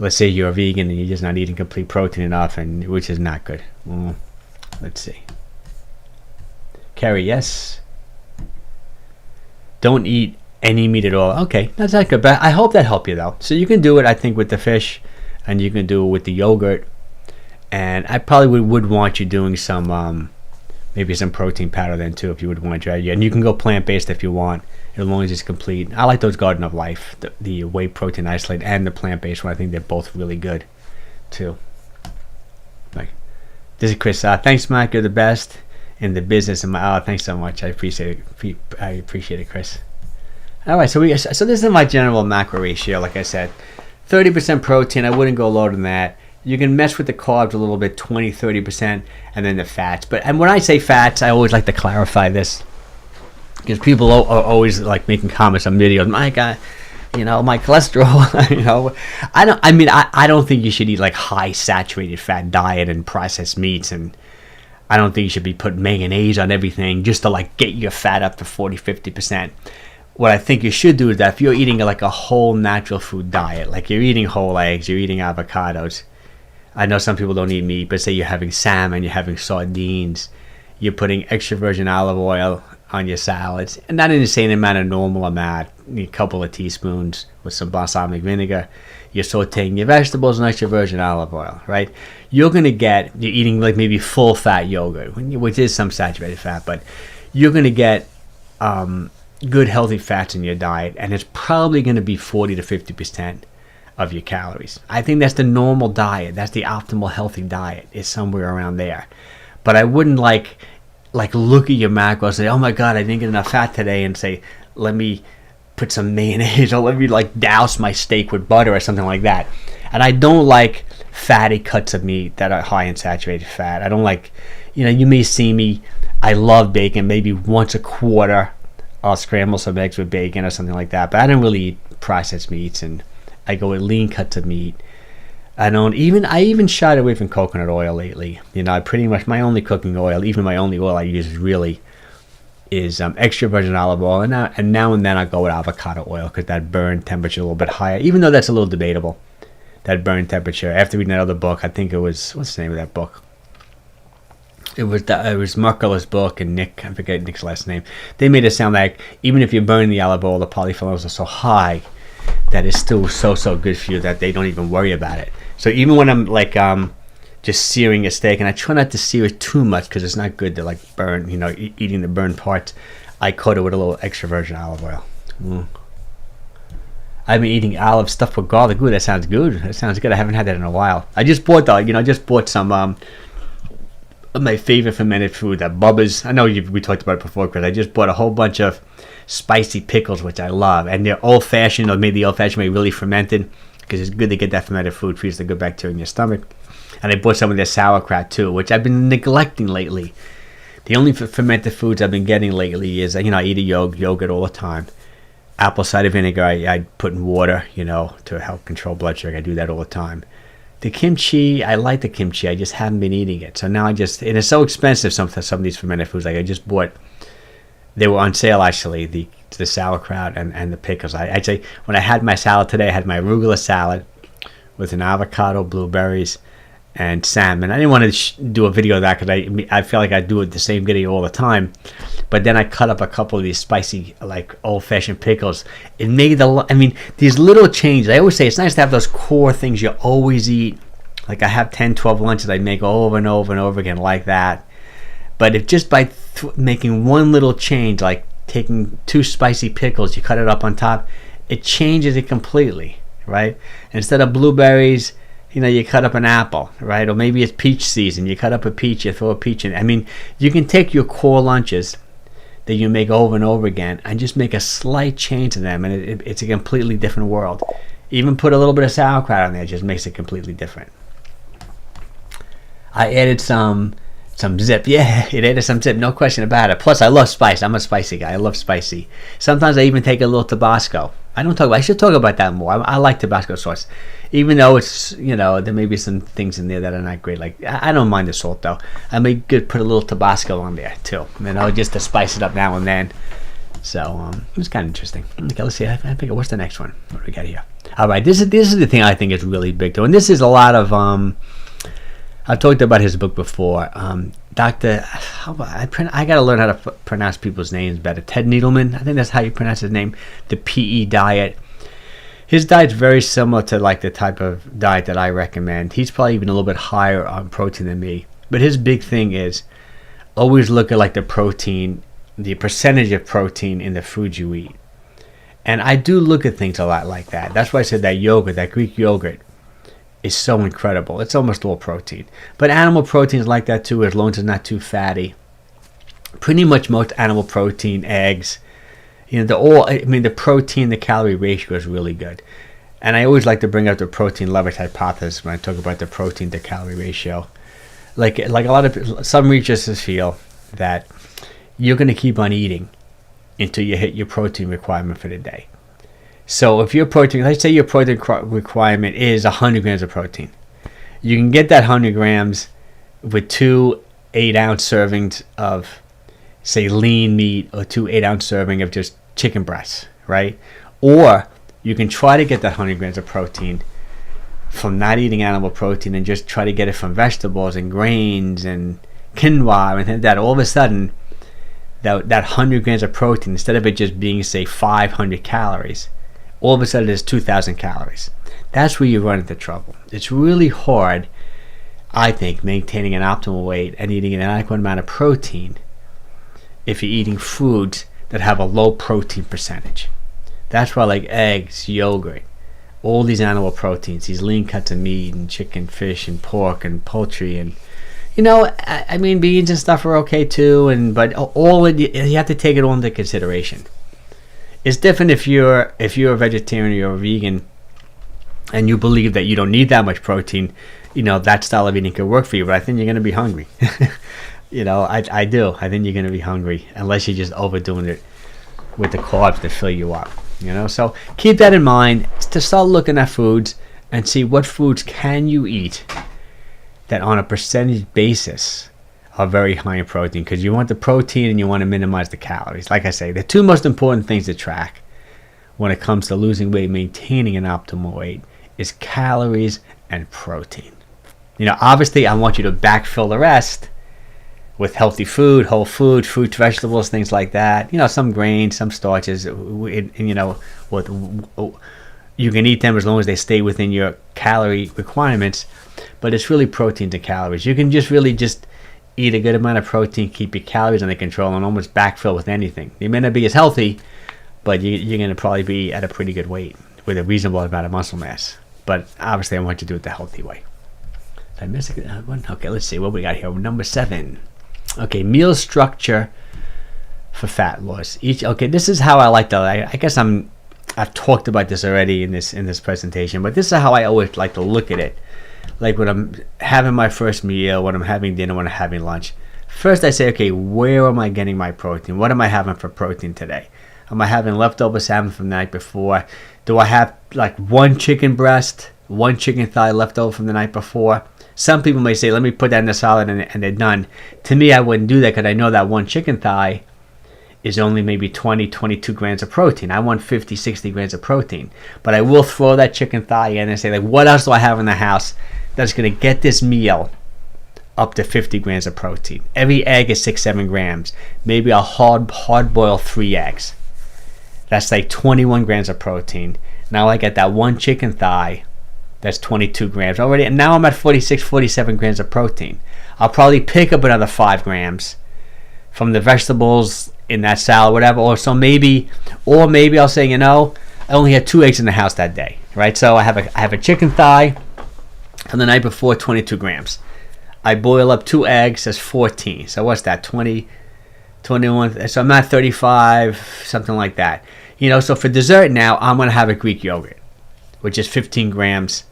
let's say, you're a vegan and you're just not eating complete protein enough, and which is not good. Let's see. Carrie, yes. Don't eat any meat at all. Okay, that's not good, but I hope that helped you though. So you can do it, I think, with the fish, and you can do it with the yogurt. And I probably would want you doing some, maybe some protein powder then too, if you would want to try it. And you can go plant-based if you want, as long as it's complete. I like those Garden of Life, the whey protein isolate and the plant-based one. I think they're both really good too. Like, this is Chris. Thanks, Mike. You're the best in the business. Thanks so much. I appreciate it, Chris. All right, so this is my general macro ratio. Like I said, 30% protein. I wouldn't go lower than that. You can mess with the carbs a little bit, 20, 30%, and then the fats. And when I say fats, I always like to clarify this, because people are always like making comments on videos. My God, my cholesterol. I don't think you should eat like high saturated fat diet and processed meats, and I don't think you should be putting mayonnaise on everything just to like get your fat up to 40, 50%. What I think you should do is that if you're eating like a whole natural food diet, like you're eating whole eggs, you're eating avocados. I know some people don't eat meat, but say you're having salmon, you're having sardines, you're putting extra virgin olive oil on your salads, and not an insane amount, a normal amount, a couple of teaspoons with some balsamic vinegar. You're sauteing your vegetables in extra virgin olive oil, right? You're eating like maybe full fat yogurt, which is some saturated fat, but you're going to get good healthy fats in your diet, and it's probably going to be 40 to 50% of your calories. I think that's the normal diet. That's the optimal healthy diet, is somewhere around there. But I wouldn't like look at your macros and say, oh my God, I didn't get enough fat today, and say, let me put some mayonnaise or let me like douse my steak with butter or something like that. And I don't like fatty cuts of meat that are high in saturated fat. I don't like, you may see me, I love bacon. Maybe once a quarter I'll scramble some eggs with bacon or something like that. But I don't really eat processed meats, and I go with lean cuts of meat. I even shied away from coconut oil lately. I pretty much, my only cooking oil, even my only oil I use is extra virgin olive oil, and now and then I go with avocado oil, because that burn temperature is a little bit higher, even though that's a little debatable, that burn temperature. After reading that other book, I think it was, what's the name of that book? It was Mercola's book, and I forget Nick's last name. They made it sound like even if you burn the olive oil, the polyphenols are so high that it's still so good for you that they don't even worry about it. So even when I'm like just searing a steak, and I try not to sear it too much because it's not good to like burn, eating the burned parts, I coat it with a little extra virgin olive oil. I've been eating olive stuffed with garlic. Ooh, that sounds good. I haven't had that in a while. I just bought some my favorite fermented food, that Bubba's. I know we talked about it before, Chris. I just bought a whole bunch of spicy pickles, which I love, and they're old-fashioned. Or made the old-fashioned way, really fermented, because it's good to get that fermented food, feeds the good bacteria in your stomach. And I bought some of their sauerkraut too, which I've been neglecting lately. The only fermented foods I've been getting lately is, I eat a yogurt all the time. Apple cider vinegar, I put in water, to help control blood sugar. I do that all the time. The kimchi, I like the kimchi. I just haven't been eating it. So now and it's so expensive, some of these fermented foods. Like I just bought, they were on sale actually, the sauerkraut and the pickles. I'd say when I had my salad today, I had my arugula salad with an avocado, blueberries, and salmon. I didn't want to do a video of that because I feel like I do it the same video all the time. But then I cut up a couple of these spicy, like old-fashioned pickles. It made these little changes. I always say it's nice to have those core things you always eat. Like I have 10, 12 lunches I make over and over and over again like that. But if just by making one little change, like taking 2 spicy pickles, you cut it up on top, it changes it completely, right? Instead of blueberries, you cut up an apple, right? Or maybe it's peach season. You cut up a peach, you throw a peach in. You can take your core lunches that you make over and over again and just make a slight change to them, and it's a completely different world. Even put a little bit of sauerkraut on there, it just makes it completely different. I added some zip. Yeah, it added some zip, no question about it. Plus, I love spice. I'm a spicy guy. I love spicy. Sometimes I even take a little Tabasco. I should talk about that more. I like Tabasco sauce. Even though it's, there may be some things in there that are not great. Like, I don't mind the salt, though. I may put a little Tabasco on there, too. Just to spice it up now and then. So, it was kind of interesting. Okay, let's see. I think, what's the next one? What do we got here? All right, this is the thing I think is really big, too. And this is a lot of, I've talked about his book before. Dr. I got to learn how to pronounce people's names better. Ted Needleman, I think that's how you pronounce his name. The PE diet. His diet's very similar to like the type of diet that I recommend. He's probably even a little bit higher on protein than me. But his big thing is always look at like the protein, the percentage of protein in the food you eat. And I do look at things a lot like that. That's why I said that yogurt, that Greek yogurt, is so incredible. It's almost all protein. But animal protein is like that too, as long as it's not too fatty. Pretty much most animal protein, eggs, the protein to calorie ratio is really good. And I always like to bring up the protein leverage hypothesis when I talk about the protein to calorie ratio. Like a lot of some researchers feel that you're going to keep on eating until you hit your protein requirement for the day. So if your protein, let's say your protein requirement is 100 grams of protein, you can get that 100 grams with 2 8-ounce servings of, say, lean meat, or 2 8-ounce servings of just chicken breasts, right? Or you can try to get that 100 grams of protein from not eating animal protein and just try to get it from vegetables and grains and quinoa, and that all of a sudden that 100 grams of protein, instead of it just being, say, 500 calories, all of a sudden it's 2,000 calories. That's where you run into trouble. It's really hard, I think, maintaining an optimal weight and eating an adequate amount of protein if you're eating foods that have a low protein percentage. That's why, like eggs, yogurt, all these animal proteins, these lean cuts of meat and chicken, fish, and pork and poultry, and beans and stuff are okay too. But you have to take it all into consideration. It's different if you're a vegetarian or you're a vegan and you believe that you don't need that much protein. That style of eating could work for you, but I think you're going to be hungry. I do. I think you're going to be hungry unless you're just overdoing it with the carbs that fill you up. So keep that in mind to start looking at foods and see what foods can you eat that on a percentage basis are very high in protein, because you want the protein and you want to minimize the calories. Like I say, the 2 most important things to track when it comes to losing weight, maintaining an optimal weight, is calories and protein. Obviously I want you to backfill the rest with healthy food, whole food, fruits, vegetables, things like that. Some grains, some starches, you can eat them as long as they stay within your calorie requirements, but it's really protein to calories. You can just eat a good amount of protein, keep your calories under control, and almost backfill with anything. You may not be as healthy, but you're going to probably be at a pretty good weight with a reasonable amount of muscle mass. But obviously I want you to do it the healthy way. Did I miss one? Okay, let's see what we got here. Number 7. Okay, meal structure for fat loss. Okay, this is how I like to. I guess I've talked about this already in this presentation, but this is how I always like to look at it. Like when I'm having my first meal, when I'm having dinner, when I'm having lunch. First, I say, okay, where am I getting my protein? What am I having for protein today? Am I having leftover salmon from the night before? Do I have like one chicken breast, one chicken thigh left over from the night before? Some people may say, let me put that in the salad and they're done. To me, I wouldn't do that because I know that one chicken thigh is only maybe 20, 22 grams of protein. I want 50, 60 grams of protein. But I will throw that chicken thigh in and say, like, what else do I have in the house that's going to get this meal up to 50 grams of protein? Every egg is 6, 7 grams. Maybe I'll hard boil 3 eggs. That's like 21 grams of protein. Now I get that one chicken thigh. That's 22 grams already. And now I'm at 46, 47 grams of protein. I'll probably pick up another 5 grams from the vegetables in that salad, whatever. Or maybe I'll say, I only had 2 eggs in the house that day, right? So I have a chicken thigh from the night before, 22 grams. I boil up 2 eggs, that's 14. So what's that? 20, 21. So I'm at 35, something like that. So for dessert now, I'm going to have a Greek yogurt, which is 15 grams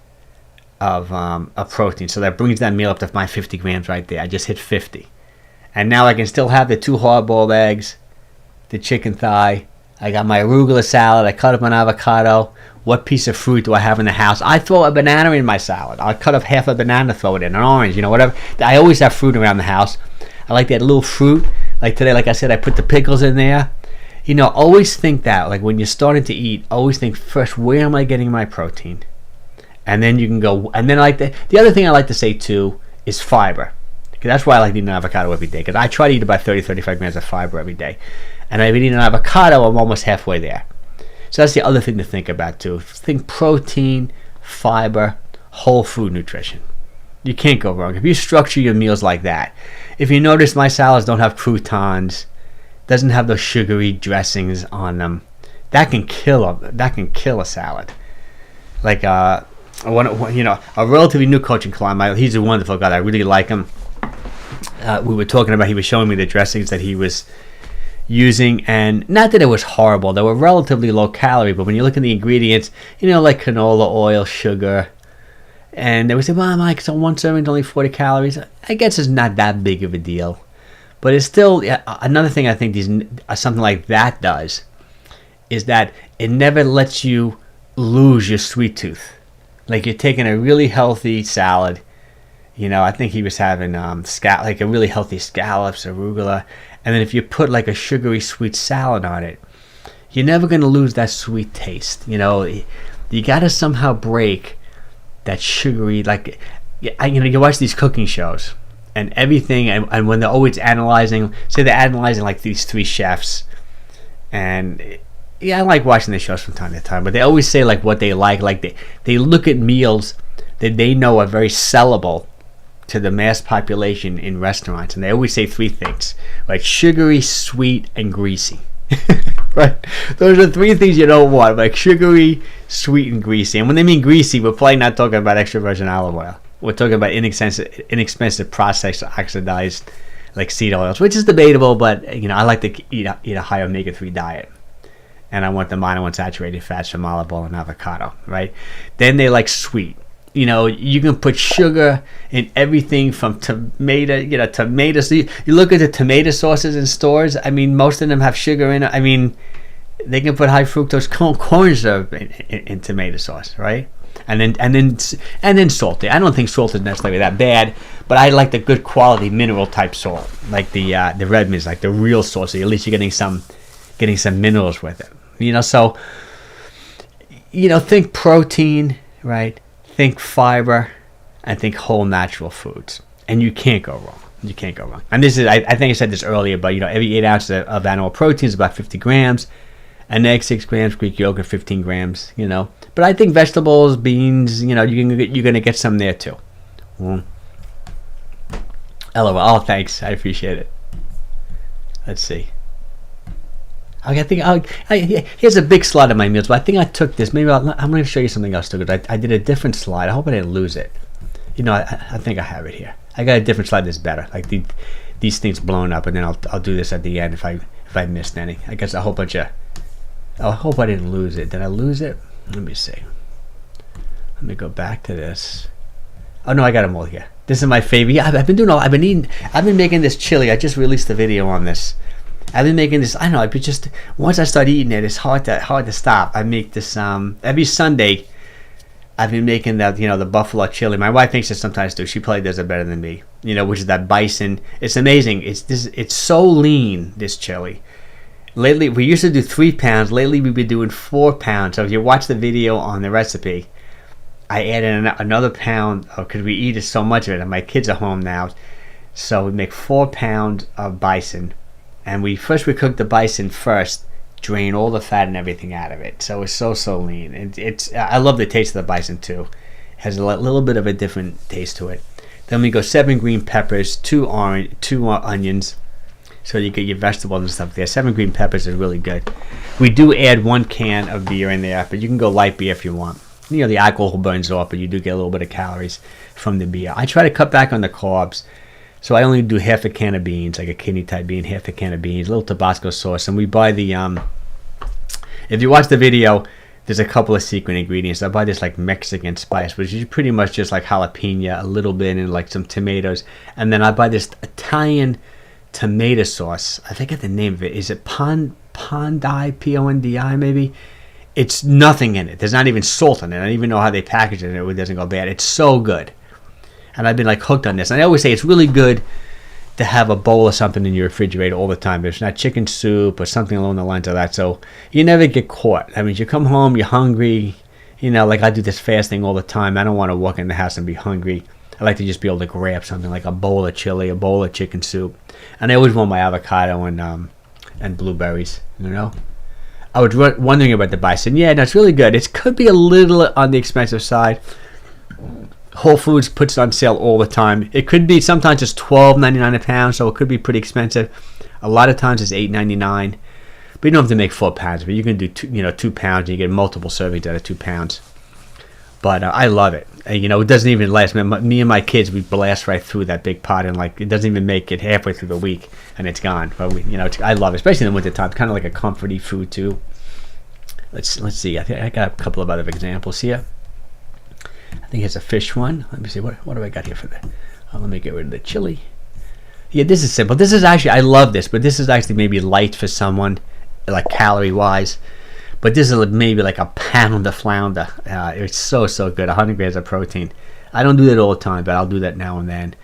of protein. So that brings that meal up to my 50 grams right there. I just hit 50. And now I can still have the 2 hard-boiled eggs, the chicken thigh. I got my arugula salad. I cut up an avocado. What piece of fruit do I have in the house? I throw a banana in my salad. I'll cut up half a banana, throw it in, an orange, whatever. I always have fruit around the house. I like that little fruit. Like today, like I said, I put the pickles in there. Always think that, like when you're starting to eat, always think first, where am I getting my protein? And then you can go, and then the other thing I like to say too is fiber. That's why I like to eat an avocado every day, because I try to eat about 30, 35 grams of fiber every day. And if I eat an avocado, I'm almost halfway there. So that's the other thing to think about too. Think protein, fiber, whole food nutrition. You can't go wrong. If you structure your meals like that, if you notice my salads don't have croutons, doesn't have those sugary dressings on them, that can kill a salad. Like a relatively new coach in Calorie, he's a wonderful guy. I really like him. We were talking about, he was showing me the dressings that he was using, and not that it was horrible. They were relatively low calorie, but when you look at the ingredients, like canola oil, sugar, and they would say, well, Mike, so one serving is only 40 calories. I guess it's not that big of a deal. But it's still, another thing I think something like that does is that it never lets you lose your sweet tooth. Like you're taking a really healthy salad. I think he was having like a really healthy scallops, arugula. And then if you put like a sugary sweet salad on it, you're never going to lose that sweet taste. You got to somehow break that sugary, like, you watch these cooking shows. And everything, and when they're always analyzing, say they're analyzing like these 3 chefs, and I like watching the shows from time to time, but they always say like what they like they look at meals that they know are very sellable to the mass population in restaurants, and they always say 3 things, like sugary, sweet, and greasy. Right? Those are 3 things you don't want, like sugary, sweet, and greasy. And when they mean greasy, we're probably not talking about extra virgin olive oil. We're talking about inexpensive processed oxidized like seed oils, which is debatable, but I like to eat a high omega-3 diet, and I want the monounsaturated fats from olive oil and avocado, right? Then they like sweet. You can put sugar in everything from tomatoes. So you look at the tomato sauces in stores. I mean, most of them have sugar in it. I mean, they can put high fructose corn syrup in tomato sauce, right? And then salty. I don't think salt is necessarily that bad, but I like the good quality mineral type salt, like the Redmond's, like the real salt. So at least you're getting some minerals with it. So think protein, right? Think fiber, and think whole natural foods, and you can't go wrong. And this is, I think I said this earlier, but every 8 ounces of animal protein is about 50 grams. An egg 6 grams, Greek yogurt 15 grams. But I think vegetables, beans, you're gonna get some there too. LOL. Oh, thanks. I appreciate it. Let's see. Here's a big slide of my meals, but I think I took this. Maybe I'm going to show you something else too, because I did a different slide. I hope I didn't lose it. I think I have it here. I got a different slide that's better. Like these things blown up, and then I'll do this at the end if I missed any. I guess I hope I didn't lose it. Did I lose it? Let me see. Let me go back to this. Oh no, I got them all here. This is my favorite. Yeah, I've been making this chili. I just released a video on this. I've been making this. I don't know. Once I start eating it, it's hard to stop. I make this every Sunday. I've been making the buffalo chili. My wife makes it sometimes too. She probably does it better than me. Which is that bison. It's amazing. It's so lean, this chili. Lately, we used to do 3 pounds. Lately, we've been doing 4 pounds. So if you watch the video on the recipe, I added another pound because we eat so much of it, and my kids are home now. So we make 4 pounds of bison, and we cook the bison first, drain all the fat and everything out of it. So it's so lean. I love the taste of the bison too. It has a little bit of a different taste to it. Then we go 7 green peppers, 2 onions, so you get your vegetables and stuff there. 7 green peppers is really good. We do add 1 can of beer in there, but you can go light beer if you want. The alcohol burns off, but you do get a little bit of calories from the beer. I try to cut back on the carbs, so I only do half a can of beans, like a kidney type bean, half a can of beans, a little Tabasco sauce, and we buy the if you watch the video, there's a couple of secret ingredients. I buy this like Mexican spice, which is pretty much just like jalapeno, a little bit, and like some tomatoes, and then I buy this Italian tomato sauce. I forget the name of it. Is it Pondi, Pondi maybe? It's nothing in it. There's not even salt in it. I don't even know how they package it. It doesn't go bad. It's so good. And I've been like hooked on this. And I always say it's really good to have a bowl of something in your refrigerator all the time. It's not chicken soup or something along the lines of that. So you never get caught. I mean, you come home, you're hungry. Like I do this fasting all the time. I don't want to walk in the house and be hungry. I like to just be able to grab something like a bowl of chili, a bowl of chicken soup. And I always want my avocado and blueberries, I was wondering about the bison. Yeah, that's really good. It could be a little on the expensive side. Whole Foods puts it on sale all the time. It could be sometimes it's $12.99 a pound, so it could be pretty expensive. A lot of times it's $8.99. But you don't have to make 4 pounds. But you can do 2 pounds, and you get multiple servings out of 2 pounds. But I love it. It doesn't even last. Me and my kids, we blast right through that big pot, and it doesn't even make it halfway through the week, and it's gone. But I love it, especially in the wintertime. It's kind of like a comforty food too. Let's see. I think I got a couple of other examples here. I think it's a fish one. Let me see. What do I got here for that? Let me get rid of the chili. Yeah, this is simple. This is actually, I love this, but this is actually maybe light for someone, like calorie wise. But this is maybe like a pound of flounder. It's so good. 100 grams of protein. I don't do that all the time, but I'll do that now and then.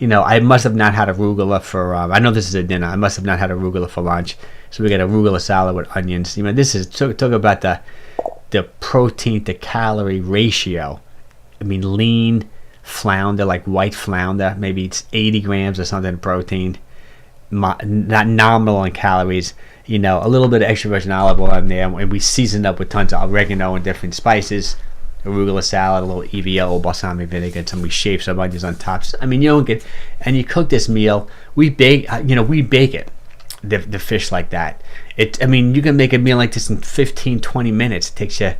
I must have not had arugula for. I know this is a dinner. I must have not had arugula for lunch. So we got arugula salad with onions. This is talk about the protein to calorie ratio. I mean, lean flounder, like white flounder, maybe it's 80 grams or something of protein. Not nominal in calories. A little bit of extra virgin olive oil in there, and we season up with tons of oregano and different spices. Arugula salad, a little EVO, balsamic vinegar, and some we shave some onions on top. I mean, you don't get, and you cook this meal. We bake, we bake it, the fish like that. I mean, you can make a meal like this in 15, 20 minutes. It takes you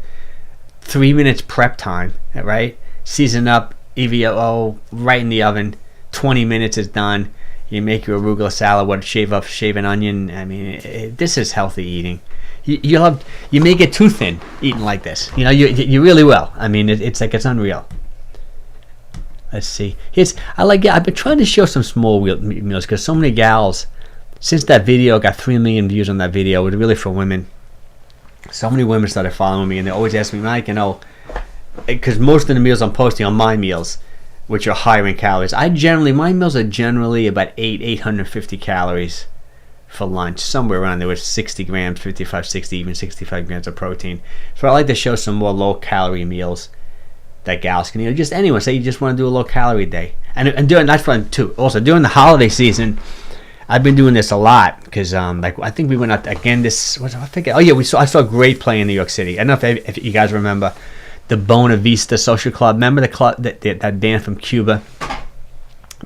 3 minutes prep time, right? Season up, EVO, right in the oven. 20 minutes is done. You make your arugula salad, shave an onion. I mean, this is healthy eating. You may get too thin eating like this. You really will. I mean, it's unreal. Let's see. I've been trying to show some small meals because so many gals, since that video got 3 million views on that video, it was really for women. So many women started following me, and they always ask me, Mike, because most of the meals I'm posting are my meals, which are higher in calories. My meals are generally about 850 calories for lunch, somewhere around there was 60 grams, 55, 60, even 65 grams of protein. So I like to show some more low calorie meals that gals can eat. Just anyone, say you just want to do a low calorie day, and doing that's fun too. Also during the holiday season, I've been doing this a lot because I think we went out again I saw Great play in New York City. I don't know if you guys remember the Buena Vista Social Club. Remember the club, that band from Cuba?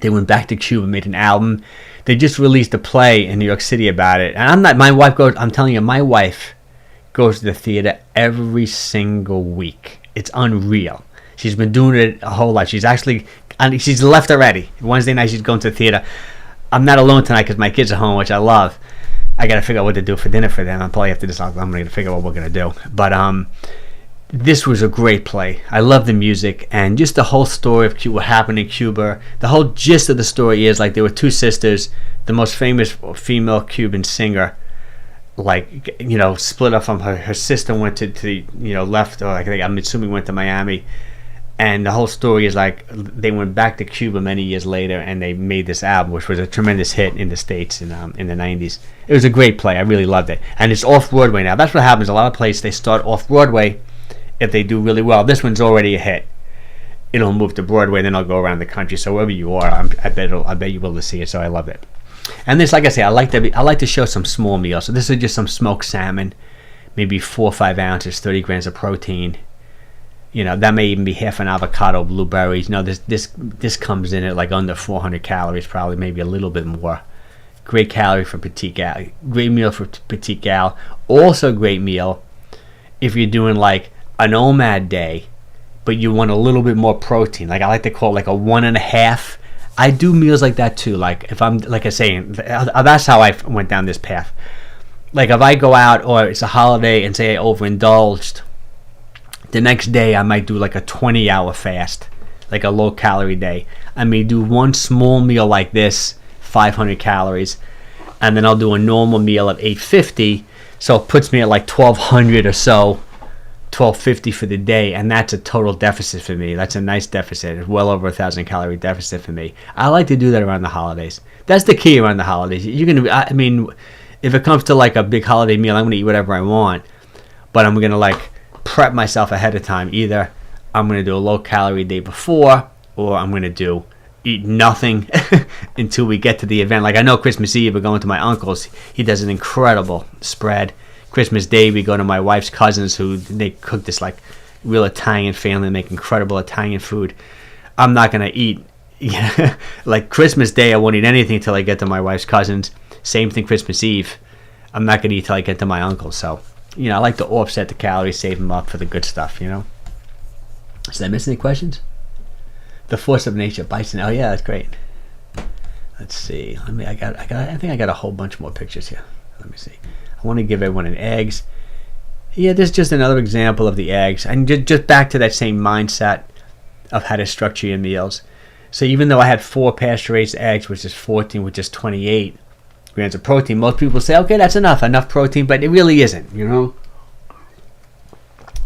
They went back to Cuba, made an album. They just released a play in New York City about it. And I'm telling you, my wife goes to the theater every single week. It's unreal. She's been doing it a whole lot. She's actually and she's left already. Wednesday night she's going to the theater. I'm not alone tonight because my kids are home, which I love. I got to figure out what to do for dinner for them. I'll probably after this, I'm going to figure out what we're going to do. But this was a great play. I love the music and just the whole story of what happened in Cuba. The whole gist of the story is like there were two sisters. The most famous female Cuban singer, like, you know, split up from her. Her sister went to you know, left, or like I'm assuming went to Miami. And the whole story is like they went back to Cuba many years later and they made this album, which was a tremendous hit in the States in the 90s. It was a great play. I really loved it. And it's off-Broadway now. That's what happens. A lot of plays, they start off-Broadway if they do really well. This one's already a hit. It'll move to Broadway, then it'll go around the country. So wherever you are, I bet you'll be able to see it. So I loved it. And this, like I say, I like to show some small meals. So this is just some smoked salmon, maybe 4 or 5 ounces, 30 grams of protein. You know, that may even be half an avocado, blueberries. No, this comes in at like under 400 calories, probably maybe a little bit more. Great calorie for petite gal. Great meal for petite gal. Also great meal if you're doing like an OMAD day, but you want a little bit more protein. Like I like to call it like a 1.5. I do meals like that too. Like if I'm, like I say, that's how I went down this path. Like if I go out or it's a holiday and say I overindulged, the next day I might do like a 20-hour fast, like a low-calorie day. I may do one small meal like this, 500 calories, and then I'll do a normal meal at 850, so it puts me at like 1,200 or so, 1,250 for the day, and that's a total deficit for me. That's a nice deficit. It's well over 1,000-calorie deficit for me. I like to do that around the holidays. That's the key around the holidays. You're gonna, I mean, if it comes to like a big holiday meal, I'm gonna eat whatever I want, but I'm gonna like prep myself ahead of time. Either I'm going to do a low calorie day before, or I'm going to eat nothing until we get to the event. Like I know Christmas Eve we're going to my uncle's. He does an incredible spread. Christmas Day we go to my wife's cousins, who they cook this like real Italian family, make incredible Italian food. I'm not going to eat like Christmas Day I won't eat anything till I get to my wife's cousins. Same thing Christmas Eve. I'm not going to eat till I get to my uncle's. So you know, I like to offset the calories, save them up for the good stuff, you know. Did I miss any questions? The force of nature, bison. Oh yeah, that's great. Let's see. I think I got a whole bunch more pictures here. Let me see. I want to give everyone an eggs. Yeah, this is just another example of the eggs. And just back to that same mindset of how to structure your meals. So even though I had 4 pasture-raised eggs, which is 14, which is 28 grams of protein, most people say, okay, that's enough protein, but it really isn't, you know.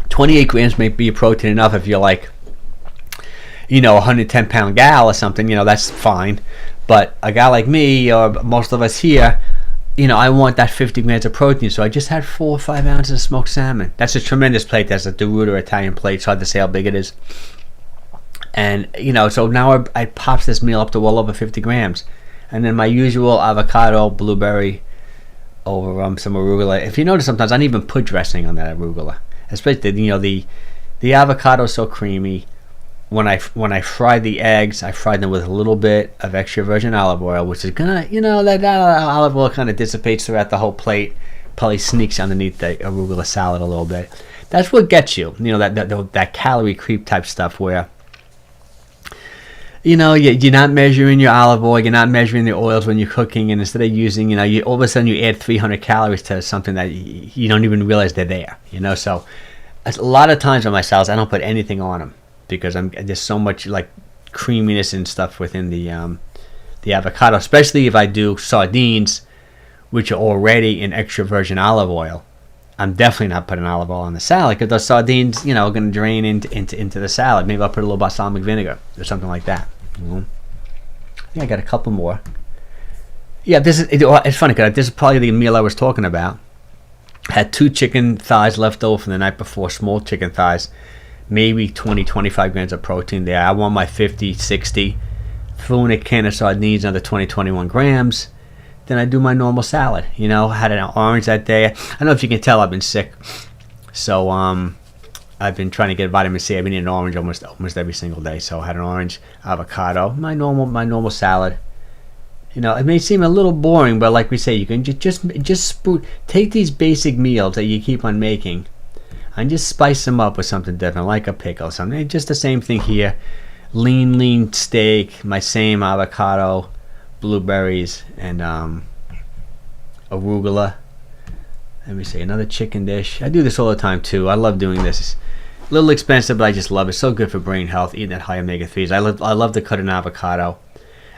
28 grams may be protein enough if you're like, you know, a 110-pound gal or something, you know, that's fine. But a guy like me, or most of us here, you know, I want that 50 grams of protein, so I just had 4 or 5 ounces of smoked salmon. That's a tremendous plate. That's a Deruta Italian plate. It's hard to say how big it is. And, you know, so now I pops this meal up to well over 50 grams. And then my usual avocado, blueberry, over some arugula. If you notice, sometimes I don't even put dressing on that arugula. Especially, you know, the avocado is so creamy. When I fried the eggs, I fried them with a little bit of extra virgin olive oil, which is gonna, you know, that olive oil kind of dissipates throughout the whole plate. Probably sneaks underneath the arugula salad a little bit. That's what gets you, you know, that calorie creep type stuff where, you know, you're not measuring your olive oil, you're not measuring the oils when you're cooking, and instead of using, you know, all of a sudden you add 300 calories to something that you don't even realize they're there, you know. So a lot of times on my salads, I don't put anything on them because there's so much like creaminess and stuff within the avocado, especially if I do sardines, which are already in extra virgin olive oil. I'm definitely not putting olive oil on the salad because those sardines, you know, are going to drain into the salad. Maybe I'll put a little balsamic vinegar or something like that. You know? I think I got a couple more. Yeah, it's funny because this is probably the meal I was talking about. Had 2 chicken thighs left over from the night before, small chicken thighs, maybe 20-25 grams of protein there. I want my 50, 60. Threw in a can of sardines, another 20-21 grams. Then I do my normal salad. You know, had an orange that day. I don't know if you can tell I've been sick. So I've been trying to get vitamin C. I've been eating orange almost every single day. So I had an orange, avocado, my normal salad. You know, it may seem a little boring, but like we say, you can just take these basic meals that you keep on making and just spice them up with something different, like a pickle or something. Just the same thing here. lean steak, my same avocado, blueberries, and arugula. Let me see, another chicken dish. I do this all the time too. I love doing this. It's a little expensive, but I just love it. It's so good for brain health, eating that high omega-3s. I love to cut an avocado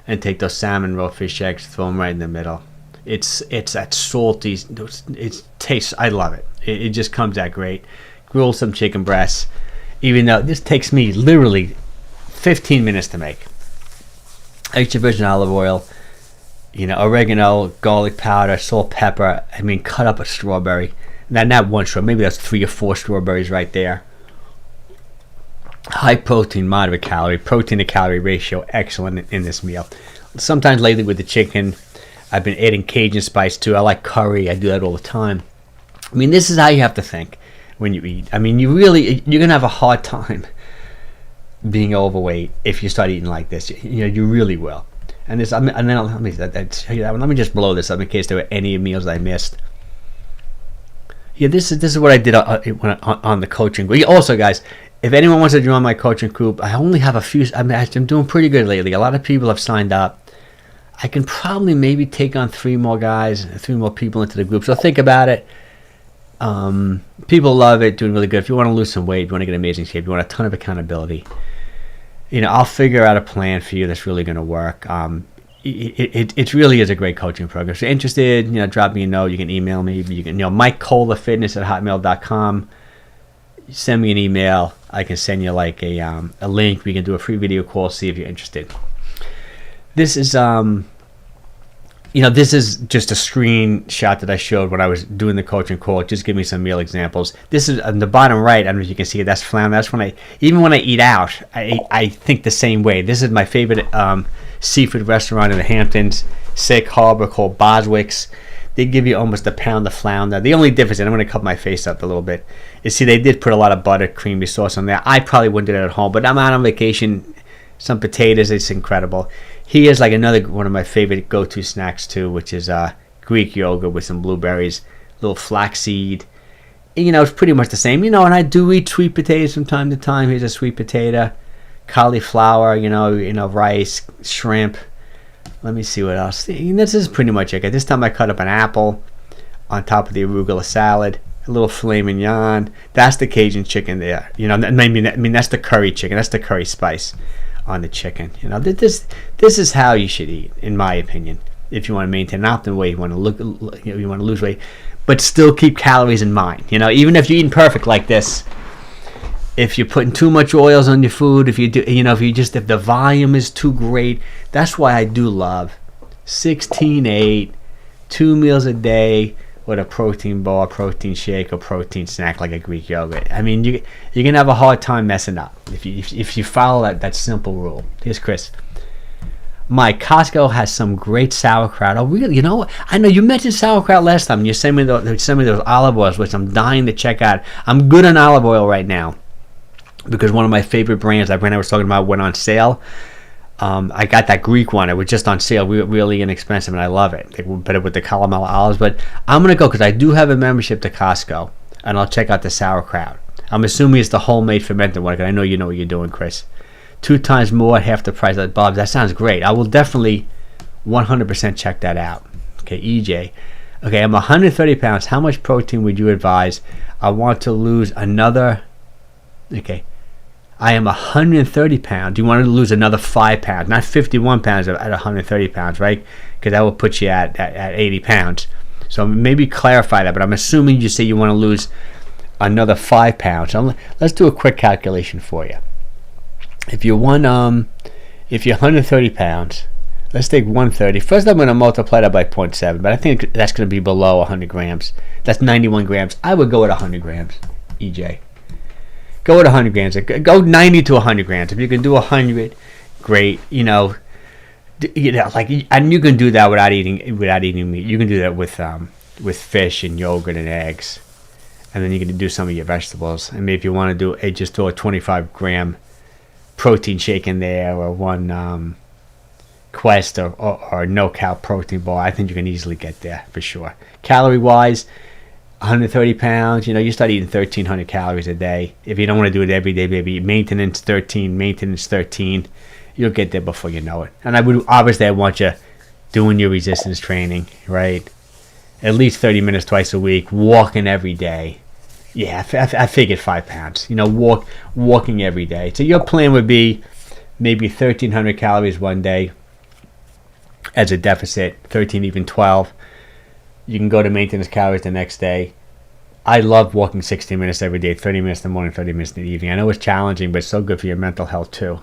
and take those salmon raw fish eggs, throw them right in the middle. It's that salty, it tastes, I love it. It just comes out great. Grill some chicken breasts, even though this takes me literally 15 minutes to make. Extra virgin olive oil, oregano, garlic powder, salt, pepper. I mean, cut up a strawberry. Not one strawberry, maybe that's 3 or 4 strawberries right there. High protein, moderate calorie. Protein to calorie ratio, excellent in this meal. Sometimes lately with the chicken, I've been adding Cajun spice too. I like curry. I do that all the time. I mean, this is how you have to think when you eat. I mean, you're going to have a hard time being overweight if you start eating like this. You really will. And this, let me just blow this up in case there were any meals I missed. Yeah, this is what I did on the coaching group. Also, guys, if anyone wants to join my coaching group, I only have a few. I'm doing pretty good lately. A lot of people have signed up. I can probably maybe take on 3 more guys, 3 more people into the group. So think about it. People love it, doing really good. If you want to lose some weight, if you want to get amazing shape, you want a ton of accountability, I'll figure out a plan for you that's really going to work. It really is a great coaching program. If you're interested, drop me a note. You can email me. You can, MikeColafitness@hotmail.com. Send me an email. I can send you like a link. We can do a free video call. See if you're interested. This is this is just a screenshot that I showed when I was doing the coaching call. Just give me some meal examples. This is on the bottom right. I don't know if you can see it. That's flounder. That's when I eat out, I think the same way. This is my favorite seafood restaurant in the Hamptons, Sag Harbor, called Boswick's. They give you almost a pound of flounder. The only difference, and I'm going to cut my face up a little bit, is they did put a lot of butter, creamy sauce on there. I probably wouldn't do that at home, but I'm out on vacation. Some potatoes, it's incredible. Here's like another one of my favorite go-to snacks too, which is Greek yogurt with some blueberries, a little flaxseed. It's pretty much the same. And I do eat sweet potatoes from time to time. Here's a sweet potato, cauliflower, rice, shrimp. Let me see what else. This is pretty much it. This time I cut up an apple on top of the arugula salad, a little filet mignon. That's the Cajun chicken there. That's the curry chicken. That's the curry spice on the chicken. This is how you should eat, in my opinion. If you want to maintain an optimal weight, you want to lose weight, but still keep calories in mind. Even if you're eating perfect like this, if you're putting too much oils on your food, if the volume is too great, that's why I do love 16-8, 2 meals a day with a protein bar, protein shake, or protein snack like a Greek yogurt. I mean, you're gonna have a hard time messing up if you follow that simple rule. Here's Chris. Mike, Costco has some great sauerkraut. Oh, really? I know you mentioned sauerkraut last time. You sent me those olive oils, which I'm dying to check out. I'm good on olive oil right now because one of my favorite brands, that brand I was talking about, went on sale. I got that Greek one. It was just on sale, really inexpensive, and I love it. But with the calamari olives. But I'm gonna go because I do have a membership to Costco, and I'll check out the sauerkraut. I'm assuming it's the homemade fermented one, because I know you know what you're doing, Chris. 2 times more, half the price of Bob's. That sounds great. I will definitely 100% check that out. Okay, EJ. Okay, I'm 130 pounds. How much protein would you advise? I want to lose another. Okay. I am 130 pounds. You want to lose another 5 pounds, not 51 pounds at 130 pounds, right? Because that will put you at 80 pounds. So maybe clarify that, but I'm assuming you say you want to lose another 5 pounds. So let's do a quick calculation for you. If you're 130 pounds, let's take 130. First, I'm going to multiply that by 0.7, but I think that's going to be below 100 grams. That's 91 grams. I would go at 100 grams, EJ. Go at 100 grams. Go 90 to 100 grams. If you can do 100, great. And you can do that without eating meat. You can do that with fish and yogurt and eggs, and then you can do some of your vegetables. I mean, if you want to do just throw a 25-gram protein shake in there, or one Quest or no cal protein bar, I think you can easily get there for sure. Calorie wise, 130 pounds, you start eating 1,300 calories a day. If you don't want to do it every day, maybe maintenance 13. You'll get there before you know it. And I want you doing your resistance training, right? At least 30 minutes twice a week, walking every day. Yeah, I figured 5 pounds. Walking every day. So your plan would be maybe 1,300 calories one day as a deficit, 13, even 12. You can go to maintenance calories the next day. I love walking 60 minutes every day, 30 minutes in the morning, 30 minutes in the evening. I know it's challenging, but it's so good for your mental health too,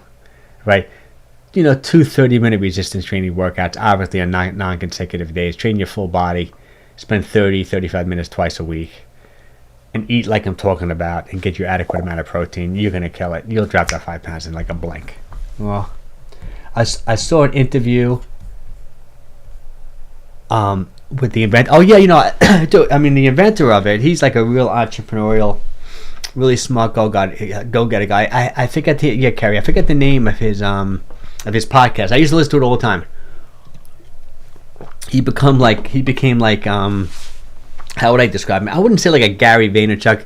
right? 2 30-minute resistance training workouts, obviously on non-consecutive days. Train your full body. Spend 30, 35 minutes twice a week. And eat like I'm talking about and get your adequate amount of protein. You're going to kill it. You'll drop that 5 pounds in like a blink. Well, I saw an interview with the inventor. Oh, yeah, the inventor of it, he's like a real entrepreneurial, really smart go-getter guy. I forget Carrie, I forget the name of his podcast. I used to listen to it all the time. He became like how would I describe him? I wouldn't say like a Gary Vaynerchuk.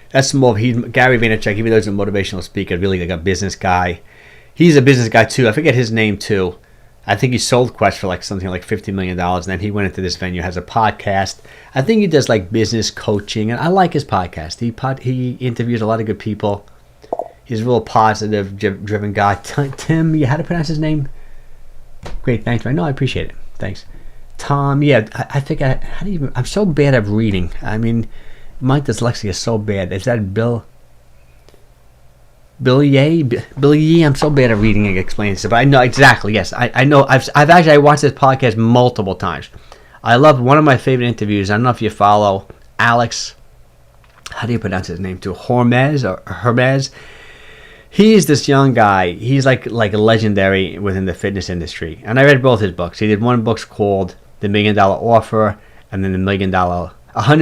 That's more Gary Vaynerchuk, even though he's a motivational speaker, really like a business guy. He's a business guy too. I forget his name too. I think he sold Quest for like something like $50 million, and then he went into this venue, has a podcast. I think he does like business coaching, and I like his podcast. He interviews a lot of good people. He's a real positive, driven guy. Tim, how to pronounce his name? Great, thanks. I know, I appreciate it. Thanks. Tom, yeah, I think I'm so bad at reading. I mean, my dyslexia is so bad. Is that Bill Yee? I'm so bad at reading and explaining stuff, but I know exactly. Yes, I know. I watched this podcast multiple times. I love one of my favorite interviews. I don't know if you follow Alex. How do you pronounce his name too? Hermes. He's this young guy. He's like a legendary within the fitness industry. And I read both his books. He did one book called The $1 Million Offer, and then $100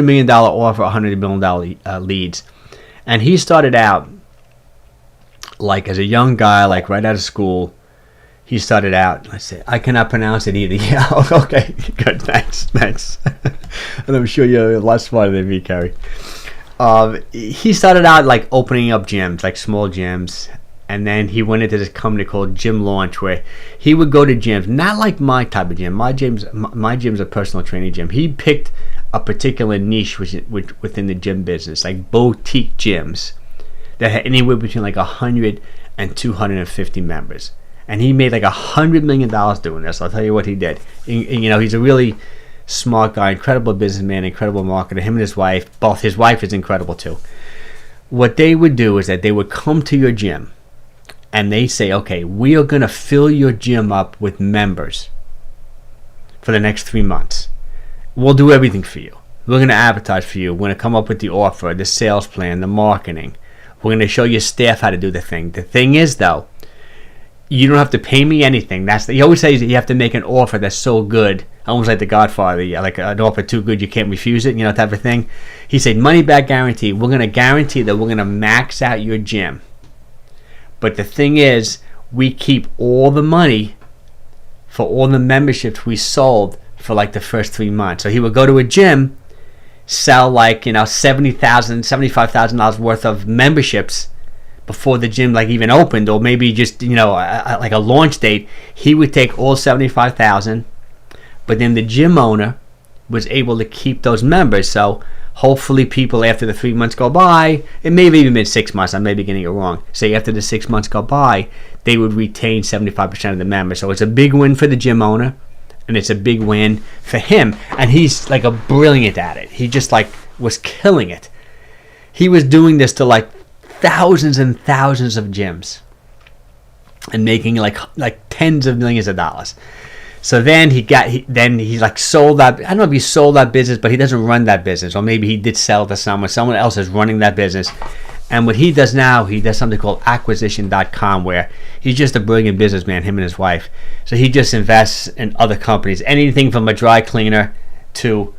million offer, $100 million leads. And he started out like as a young guy, like right out of school. He started out, let's say, I cannot pronounce it either. Yeah, okay, good, thanks. And I'm sure you're a lot smarter than me, Carrie. He started out like opening up gyms, like small gyms, and then he went into this company called Gym Launch, where he would go to gyms, not like my type of gym. My gym's a personal training gym. He picked a particular niche within the gym business, like boutique gyms that had anywhere between like 100 and 250 members. And he made like $100 million doing this. I'll tell you what he did. He's a really smart guy, incredible businessman, incredible marketer. Him and his wife, both his wife is incredible too. What they would do is that they would come to your gym and they say, okay, we are going to fill your gym up with members for the next 3 months. We'll do everything for you. We're going to advertise for you. We're going to come up with the offer, the sales plan, the marketing. We're going to show your staff how to do the thing. The thing is, though, you don't have to pay me anything. He always says that you have to make an offer that's so good, almost like The Godfather, like an offer too good you can't refuse it, type of thing. He said, money back guarantee. We're going to guarantee that we're going to max out your gym. But the thing is, we keep all the money for all the memberships we sold for like the first 3 months. So he would go to a gym, sell like, $70,000, $75,000 worth of memberships before the gym like even opened, or maybe just like a launch date. He would take all $75,000, but then the gym owner was able to keep those members. So hopefully people after the 3 months go by, it may have even been 6 months, I may be getting it wrong, say after the 6 months go by, they would retain 75% of the members. So it's a big win for the gym owner, and it's a big win for him, and he's like a brilliant at it. He just like was killing it. He was doing this to like thousands and thousands of gyms and making like tens of millions of dollars. So then he like sold that. I don't know if he sold that business, but he doesn't run that business, or maybe he did sell to someone else is running that business. And what he does now, he does something called acquisition.com, where he's just a brilliant businessman, him and his wife. So he just invests in other companies, anything from a dry cleaner to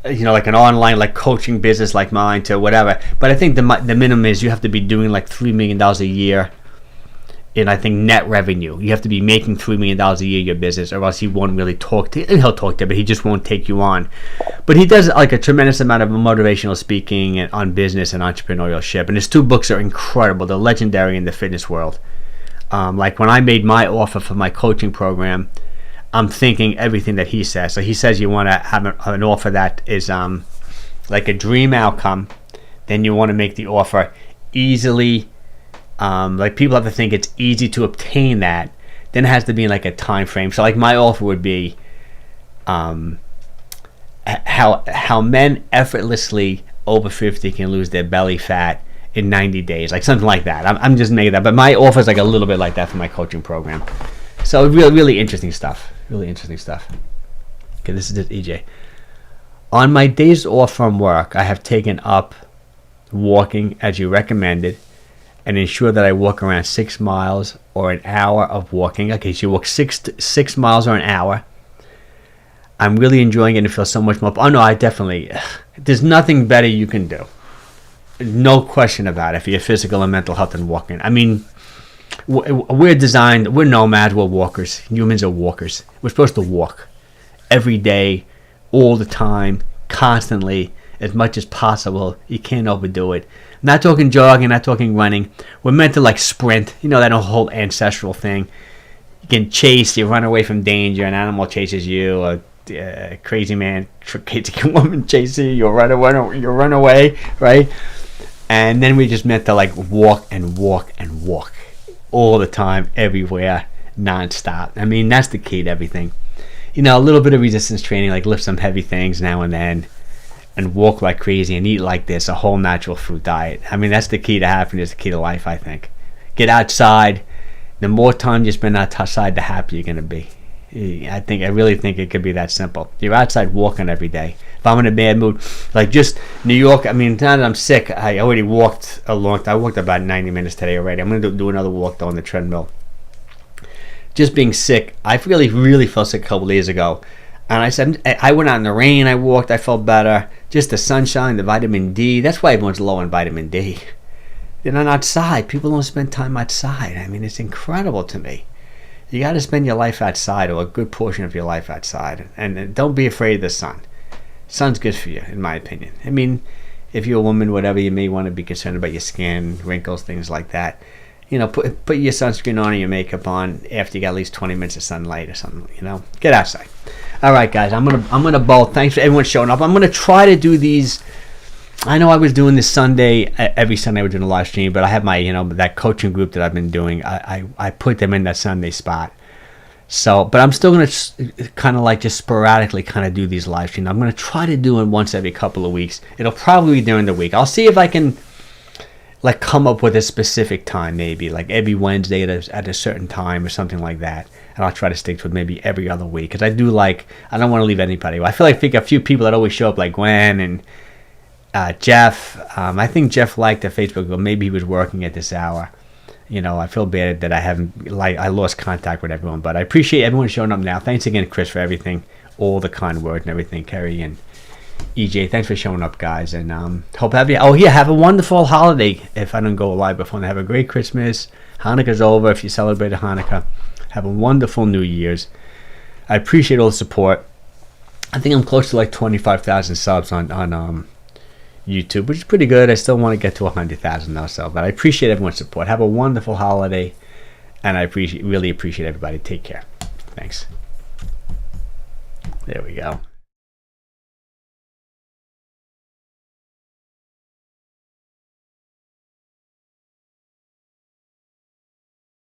like an online like coaching business like mine to whatever. But I think the minimum is you have to be doing like $3 million a year in, I think, net revenue. You have to be making $3 million a year in your business, or else he won't really talk to you. And he'll talk to you, but he just won't take you on. But he does like a tremendous amount of motivational speaking and on business and entrepreneurship. And his 2 books are incredible. They're legendary in the fitness world. Like when I made my offer for my coaching program, I'm thinking everything that he says. So he says you want to have an offer that is like a dream outcome. Then you want to make the offer easily. Like people have to think it's easy to obtain that. Then it has to be in like a time frame. So like my offer would be how men effortlessly over 50 can lose their belly fat in 90 days, like something like that. I'm just making that, but my offer is like a little bit like that for my coaching program. So really interesting stuff. Really interesting stuff. Okay, this is just EJ. On my days off from work, I have taken up walking as you recommended, and ensure that I walk around 6 miles or an hour of walking. Okay, so you walk 6 miles or an hour. I'm really enjoying it and feel so much more. Oh no, I definitely. There's nothing better you can do. No question about it for your physical and mental health and walking. I mean, we're designed. We're nomads. We're walkers. Humans are walkers. We're supposed to walk every day, all the time, constantly, as much as possible. You can't overdo it. Not talking jogging, not talking running. We're meant to like sprint. You know that whole ancestral thing. You can chase, you run away from danger, an animal chases you, a crazy man, crazy woman chases you, you run away, right? And then we just meant to like walk and walk and walk all the time, everywhere, non-stop. I mean, that's the key to everything. You know, a little bit of resistance training, like lift some heavy things now and then, and walk like crazy and eat like this, a whole natural food diet. I mean, that's the key to happiness, the key to life, I think. Get outside. The more time you spend outside, the happier you're going to be. I really think it could be that simple. You're outside walking every day. If I'm in a bad mood, like just New York, I mean, now that I'm sick, I already walked a long time. I walked about 90 minutes today already. I'm going to do another walk, though, on the treadmill. Just being sick, I really felt sick a couple days ago. And I said, I went out in the rain, I walked, I felt better. Just the sunshine, the vitamin D. That's why everyone's low on vitamin D. They're not outside. People don't spend time outside. I mean, it's incredible to me. You got to spend your life outside, or a good portion of your life outside. And don't be afraid of the sun. Sun's good for you, in my opinion. I mean, if you're a woman, whatever, you may want to be concerned about your skin, wrinkles, things like that. You know, put your sunscreen on and your makeup on after you got at least 20 minutes of sunlight or something, you know. Get outside. All right, guys, I'm gonna bolt. Thanks for everyone showing up. I'm gonna try to do these. I know I was doing this Sunday, every Sunday we're doing a live stream, but I have my, you know, that coaching group that I've been doing. I put them in that Sunday spot. So, but I'm still gonna kind of like just sporadically kind of do these live streams. I'm gonna try to do them once every couple of weeks. It'll probably be during the week. I'll see if I can like come up with a specific time, maybe like every Wednesday at a certain time or something like that. And I'll try to stick to it maybe every other week, because I don't want to leave anybody. I feel like a few people that always show up, like Gwen and Jeff. I think Jeff liked the Facebook group. Maybe he was working at this hour. You know, I feel bad that I lost contact with everyone, but I appreciate everyone showing up now. Thanks again, Chris, for everything, all the kind words and everything. Kerry and EJ, thanks for showing up, guys, and hope have a wonderful holiday. If I don't go live before, have a great Christmas. Hanukkah's over. If you celebrate Hanukkah, have a wonderful New Year's. I appreciate all the support. I think I'm close to like 25,000 subs on YouTube, which is pretty good. I still want to get to 100,000 though, but I appreciate everyone's support. Have a wonderful holiday, and I really appreciate everybody. Take care. Thanks. There we go.